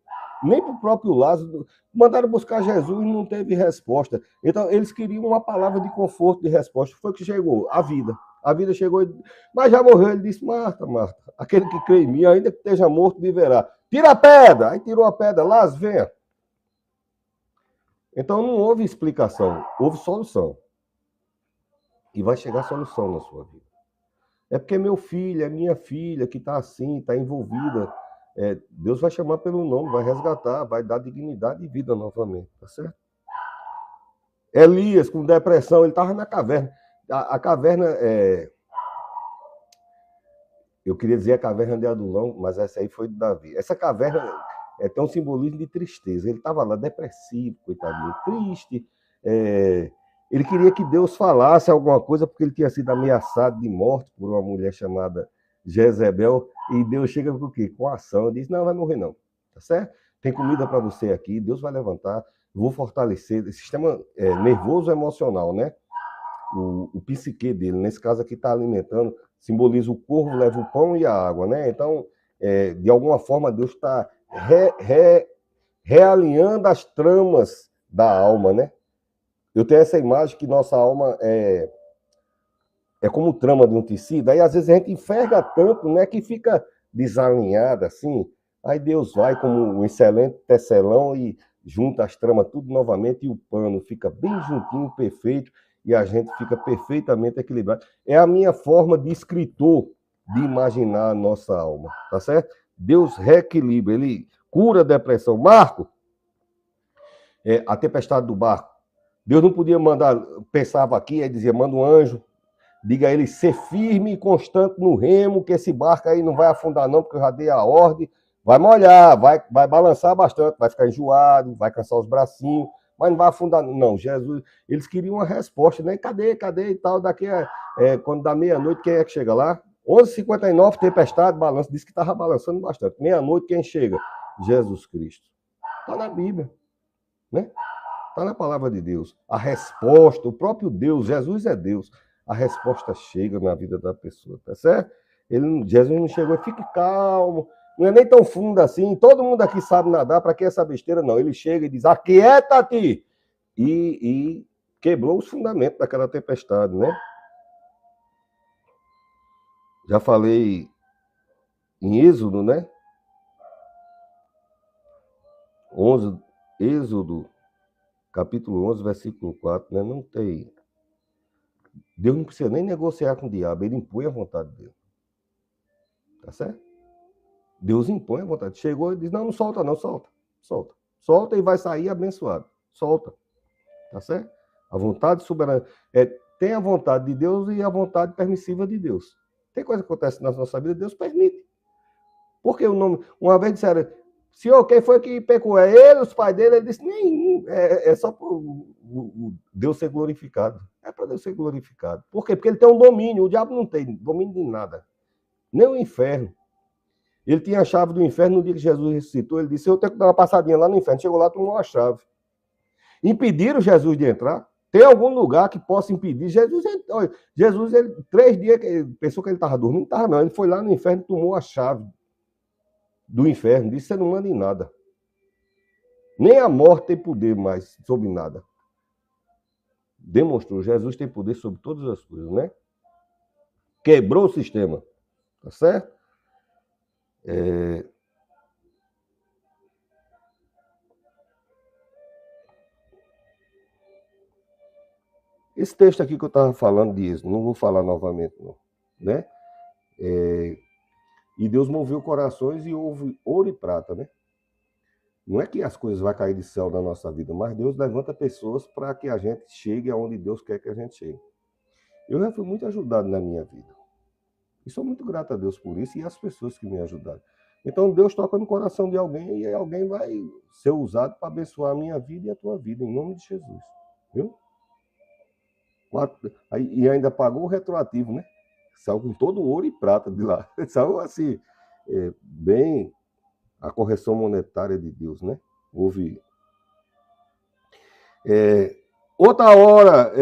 nem para o próprio Lázaro. Mandaram buscar Jesus e não teve resposta. Então, eles queriam uma palavra de conforto, de resposta. Foi que chegou, a vida. A vida chegou, mas já morreu. Ele disse, Marta, Marta, aquele que crê em mim, ainda que esteja morto, viverá. Tira a pedra! Aí tirou a pedra, Lázaro, venha. Então, não houve explicação, houve solução. E vai chegar solução na sua vida. É porque meu filho, é minha filha que está assim, está envolvida. Deus vai chamar pelo nome, vai resgatar, vai dar dignidade e vida novamente, tá certo? Elias, com depressão, ele estava na caverna. A caverna, eu queria dizer a caverna de Adulão, mas essa aí foi de Davi. Essa caverna tem um simbolismo de tristeza. Ele estava lá depressivo, coitadinho, triste. Ele queria que Deus falasse alguma coisa, porque ele tinha sido ameaçado de morte por uma mulher chamada Jezebel, e Deus chega com o quê? Com ação, diz, não, vai morrer não, tá certo? Tem comida para você aqui, Deus vai levantar, vou fortalecer, esse sistema nervoso emocional, né? O psique dele, nesse caso aqui está alimentando, simboliza o corvo, leva o pão e a água, né? Então, de alguma forma, Deus está realinhando as tramas da alma, né? Eu tenho essa imagem que nossa alma é como trama de um tecido, aí às vezes a gente enferga tanto, né, que fica desalinhada assim, aí Deus vai como um excelente tecelão e junta as tramas tudo novamente e o pano fica bem juntinho, perfeito, e a gente fica perfeitamente equilibrado. É a minha forma de escritor de imaginar a nossa alma, tá certo? Deus reequilibra, ele cura a depressão. Marco, a tempestade do barco. Deus não podia mandar, pensava aqui, aí dizia, manda um anjo, diga a ele ser firme e constante no remo, que esse barco aí não vai afundar não, porque eu já dei a ordem, vai molhar, vai balançar bastante, vai ficar enjoado, vai cansar os bracinhos, mas não vai afundar não. Jesus, eles queriam uma resposta, né? Cadê e tal, daqui quando dá meia-noite, quem é que chega lá? 11h59, tempestade, balança, disse que estava balançando bastante. Meia-noite, quem chega? Jesus Cristo. Está na Bíblia, né? Está na palavra de Deus. A resposta, o próprio Deus, Jesus é Deus. A resposta chega na vida da pessoa, tá certo? Jesus não chegou, fique calmo, não é nem tão fundo assim, todo mundo aqui sabe nadar, para que essa besteira? Não, ele chega e diz, aquieta-te! E quebrou os fundamentos daquela tempestade, né? Já falei em Êxodo, né? Êxodo, capítulo 11, versículo 4, né? Não tem... Deus não precisa nem negociar com o diabo, ele impõe a vontade dele. Tá certo? Deus impõe a vontade. Chegou e diz, não solta não, solta. Solta. Solta e vai sair abençoado. Solta. Tá certo? A vontade soberana. Tem a vontade de Deus e a vontade permissiva de Deus. Tem coisa que acontece na nossa vida, Deus permite. Porque o nome... Uma vez disseram, senhor, quem foi que pecou? É ele, os pais dele? Ele disse, nenhum. É só para Deus ser glorificado. É para Deus ser glorificado. Por quê? Porque ele tem um domínio. O diabo não tem domínio de nada. Nem o inferno. Ele tinha a chave do inferno no dia que Jesus ressuscitou. Ele disse, eu tenho que dar uma passadinha lá no inferno. Chegou lá, tomou a chave. Impediram Jesus de entrar? Tem algum lugar que possa impedir? Jesus, ele 3 dias, pensou que ele estava dormindo? Não estava não. Ele foi lá no inferno e tomou a chave do inferno. Disse, você não manda em nada. Nem a morte tem poder mais sobre nada. Demonstrou, Jesus tem poder sobre todas as coisas, né? Quebrou o sistema. Tá certo? Esse texto aqui que eu estava falando disso, não vou falar novamente, não, né? E Deus moveu corações e houve ouro e prata, né? Não é que as coisas vão cair do céu na nossa vida, mas Deus levanta pessoas para que a gente chegue aonde Deus quer que a gente chegue. Eu já fui muito ajudado na minha vida. E sou muito grato a Deus por isso e às pessoas que me ajudaram. Então Deus toca no coração de alguém e alguém vai ser usado para abençoar a minha vida e a tua vida, em nome de Jesus. Viu? E ainda pagou o retroativo, né? Saiu com todo o ouro e prata de lá. Saiu assim, bem a correção monetária de Deus, né? Houve. Outra hora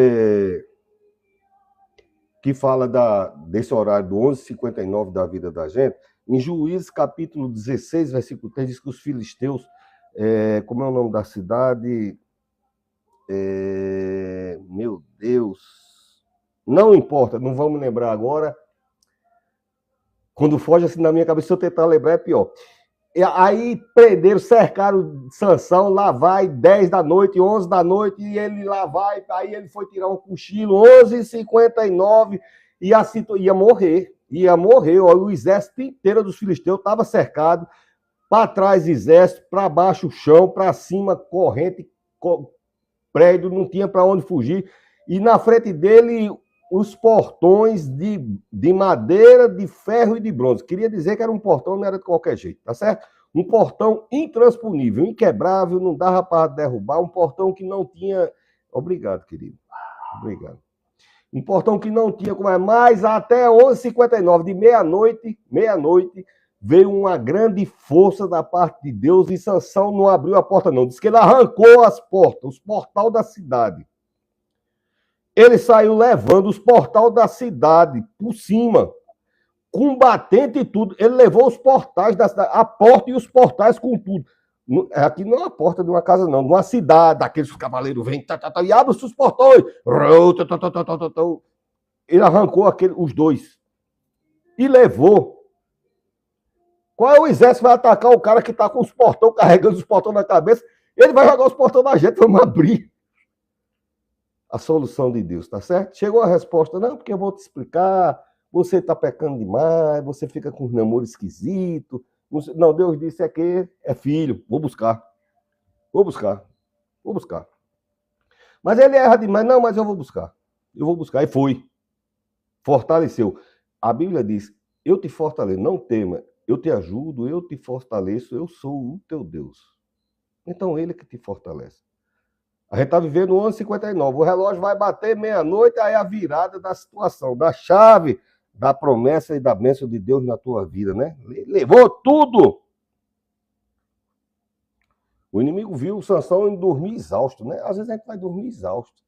que fala desse horário do 11h59 da vida da gente, em Juízes capítulo 16, versículo 3, diz que os filisteus, como é o nome da cidade? Meu Deus, não importa, não vamos lembrar agora. Quando foge assim na minha cabeça, se eu tentar lembrar é pior. E aí prenderam, cercaram Sansão, lá vai 10 da noite, 11 da noite, e ele lá vai, aí ele foi tirar um cochilo, 11h59, e assim ia morrer, o exército inteiro dos filisteus estava cercado, para trás exército, para baixo o chão, para cima corrente, prédio, não tinha para onde fugir, e na frente dele os portões de madeira, de ferro e de bronze. Queria dizer que era um portão, não era de qualquer jeito, tá certo? Um portão intransponível, inquebrável, não dava para derrubar, um portão que não tinha... Obrigado, querido. Obrigado. Um portão que não tinha como é, mas até 11h59, de meia-noite, veio uma grande força da parte de Deus e Sansão não abriu a porta não. Diz que ele arrancou as portas, os portais da cidade. Ele saiu levando os portais da cidade por cima, combatente e tudo. Ele levou os portais da cidade, a porta e os portais com tudo. Aqui não é a porta de uma casa, não, de uma cidade, daqueles cavaleiros vêm e abrem os portões. Ele arrancou os dois e levou. Qual é o exército que vai atacar o cara que está com os portões, carregando os portões na cabeça? Ele vai jogar os portões na gente, vamos abrir. A solução de Deus, tá certo? Chegou a resposta, não, porque eu vou te explicar, você está pecando demais, você fica com um namoro esquisito. Não, Deus disse que é filho, vou buscar. Mas ele erra demais, não, mas eu vou buscar. E foi. Fortaleceu. A Bíblia diz, eu te fortaleço, não tema, eu te ajudo, eu te fortaleço, eu sou o teu Deus. Então ele que te fortalece. A gente está vivendo o 11h59, o relógio vai bater meia-noite, aí a virada da situação, da chave, da promessa e da bênção de Deus na tua vida, né? Levou tudo. O inimigo viu o Sansão em dormir exausto, né? Às vezes a gente vai dormir exausto.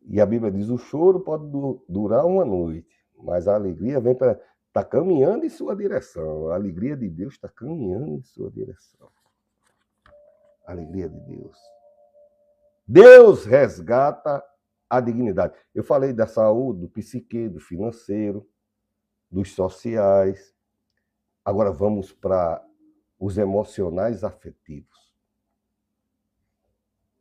E a Bíblia diz, o choro pode durar uma noite, mas a alegria vem para... Está caminhando em sua direção. A alegria de Deus está caminhando em sua direção. A alegria de Deus. Deus resgata a dignidade. Eu falei da saúde, do psique, do financeiro, dos sociais. Agora vamos para os emocionais afetivos.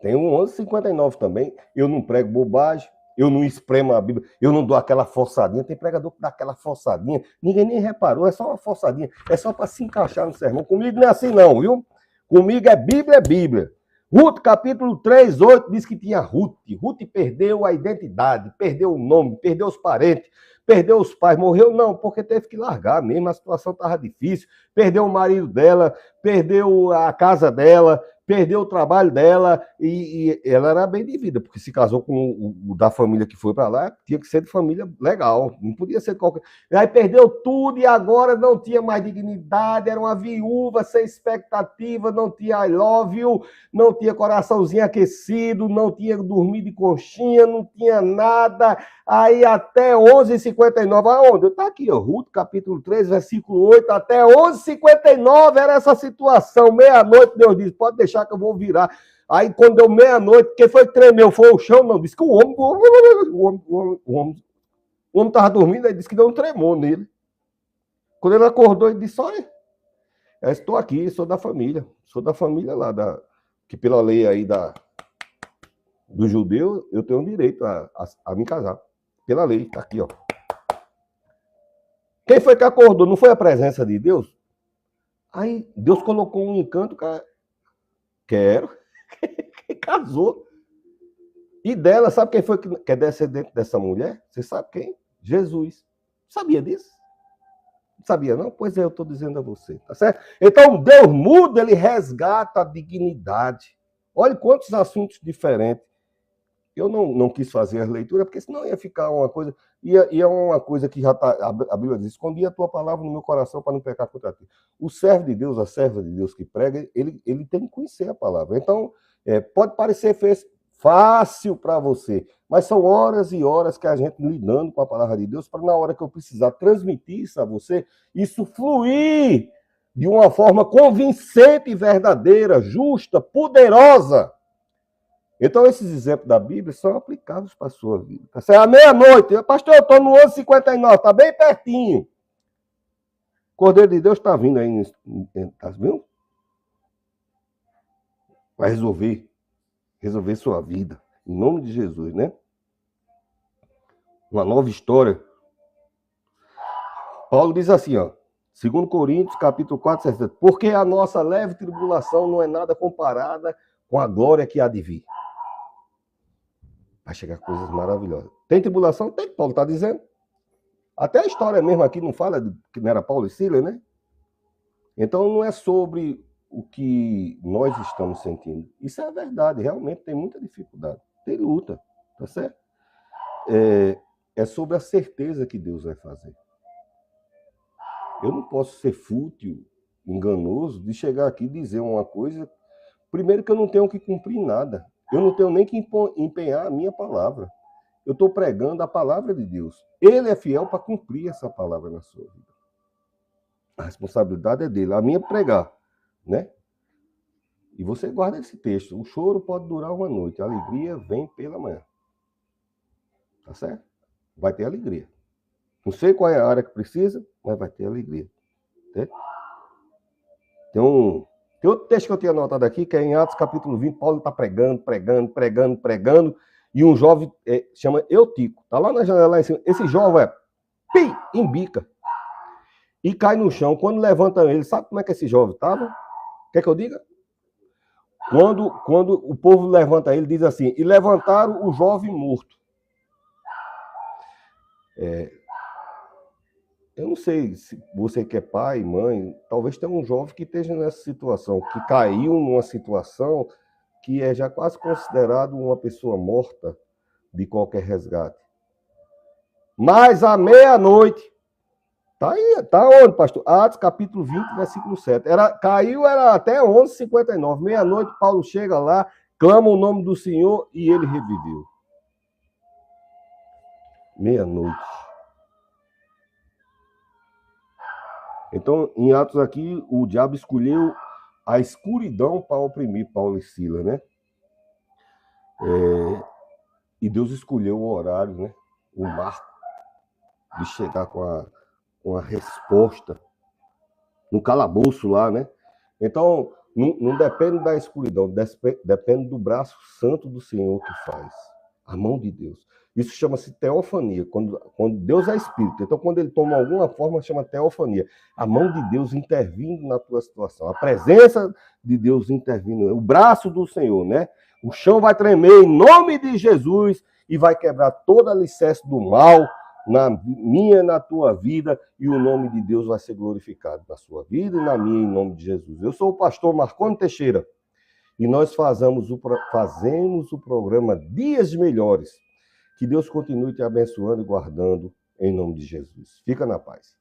Tem um 11h59 também. Eu não prego bobagem, eu não espremo a Bíblia, eu não dou aquela forçadinha. Tem pregador que dá aquela forçadinha. Ninguém nem reparou, é só uma forçadinha. É só para se encaixar no sermão. Comigo não é assim não, viu? Comigo é Bíblia, é Bíblia. Ruth, capítulo 3, 8, diz que tinha Ruth. Ruth perdeu a identidade, perdeu o nome, perdeu os parentes, perdeu os pais. Morreu não, porque teve que largar mesmo, a situação estava difícil. Perdeu o marido dela, perdeu a casa dela, perdeu o trabalho dela e ela era bem de vida, porque se casou com o da família que foi para lá, tinha que ser de família legal, não podia ser de qualquer... Aí perdeu tudo e agora não tinha mais dignidade, era uma viúva sem expectativa, não tinha I love you, não tinha coraçãozinho aquecido, não tinha dormido de conchinha, não tinha nada. Aí até 11h59, aonde? Está aqui, ó, Ruth, capítulo 3, versículo 8, até 11h59 era essa situação, meia-noite Deus disse, pode deixar que eu vou virar. Aí quando deu meia-noite, quem foi que tremeu? Foi o chão? Não, disse que o homem estava dormindo, aí disse que deu um tremor nele. Quando ele acordou, ele disse, olha, eu estou aqui, sou da família lá, que pela lei aí do judeu, eu tenho direito a me casar. Pela lei, tá aqui, ó. Quem foi que acordou? Não foi a presença de Deus? Aí Deus colocou um encanto, cara. Quero. Casou. E dela, sabe quem foi que é descendente dessa mulher? Você sabe quem? Jesus. Sabia disso? Sabia não? Pois é, eu estou dizendo a você, tá certo? Então, Deus muda, ele resgata a dignidade. Olha quantos assuntos diferentes. Eu não quis fazer a leitura, porque senão ia ficar uma coisa... Ia uma coisa que já está... A Bíblia diz, escondi a tua palavra no meu coração para não pecar contra ti. O servo de Deus, a serva de Deus que prega, ele tem que conhecer a palavra. Então, pode parecer fácil para você, mas são horas e horas que a gente lidando com a palavra de Deus, para na hora que eu precisar transmitir isso a você, isso fluir de uma forma convincente e verdadeira, justa, poderosa. Então, esses exemplos da Bíblia são aplicáveis para a sua vida. Tá certo? À meia-noite, pastor, eu estou no 11h59, está bem pertinho. O Cordeiro de Deus está vindo aí, está vendo? Vai resolver sua vida, em nome de Jesus, né? Uma nova história. Paulo diz assim, ó, 2 Coríntios, capítulo 4, 60, porque a nossa leve tribulação não é nada comparada com a glória que há de vir. Vai chegar coisas maravilhosas. Tem tribulação? Tem, Paulo está dizendo. Até a história mesmo aqui não fala que não era Paulo e Silas, né? Então não é sobre o que nós estamos sentindo. Isso é a verdade, realmente tem muita dificuldade. Tem luta, tá certo? É sobre a certeza que Deus vai fazer. Eu não posso ser fútil, enganoso, de chegar aqui e dizer uma coisa. Primeiro que eu não tenho que cumprir nada. Eu não tenho nem que empenhar a minha palavra. Eu estou pregando a palavra de Deus. Ele é fiel para cumprir essa palavra na sua vida. A responsabilidade é dele. A minha é pregar, né? E você guarda esse texto. O choro pode durar uma noite. A alegria vem pela manhã. Tá certo? Vai ter alegria. Não sei qual é a área que precisa, mas vai ter alegria. Tá? Tem outro texto que eu tinha anotado aqui, que é em Atos capítulo 20, Paulo está pregando, e um jovem chama Eutico, está lá na janela lá em cima. Esse jovem embica, e cai no chão. Quando levanta ele, sabe como é que esse jovem estava? Quer que eu diga? Quando o povo levanta ele, diz assim, e levantaram o jovem morto. Eu não sei se você que é pai, mãe, talvez tenha um jovem que esteja nessa situação, que caiu numa situação que é já quase considerado uma pessoa morta de qualquer resgate. Mas à meia-noite, tá onde, pastor? Atos capítulo 20, versículo 7. Caiu até 11h59. Meia-noite, Paulo chega lá, clama o nome do Senhor e ele reviveu. Meia-noite. Então, em Atos aqui, o diabo escolheu a escuridão para oprimir Paulo e Silas, né? E Deus escolheu o horário, né? O marco de chegar com a resposta no calabouço lá, né? Então, não depende da escuridão, depende do braço santo do Senhor que faz. A mão de Deus. Isso chama-se teofania, quando Deus é espírito. Então, quando ele toma alguma forma, chama teofania. A mão de Deus intervindo na tua situação. A presença de Deus intervindo. O braço do Senhor, né? O chão vai tremer em nome de Jesus e vai quebrar todo alicerce do mal na minha e na tua vida, e o nome de Deus vai ser glorificado na sua vida e na minha, em nome de Jesus. Eu sou o pastor Marconi Teixeira e nós fazemos o programa Dias Melhores. Que Deus continue te abençoando e guardando em nome de Jesus. Fica na paz.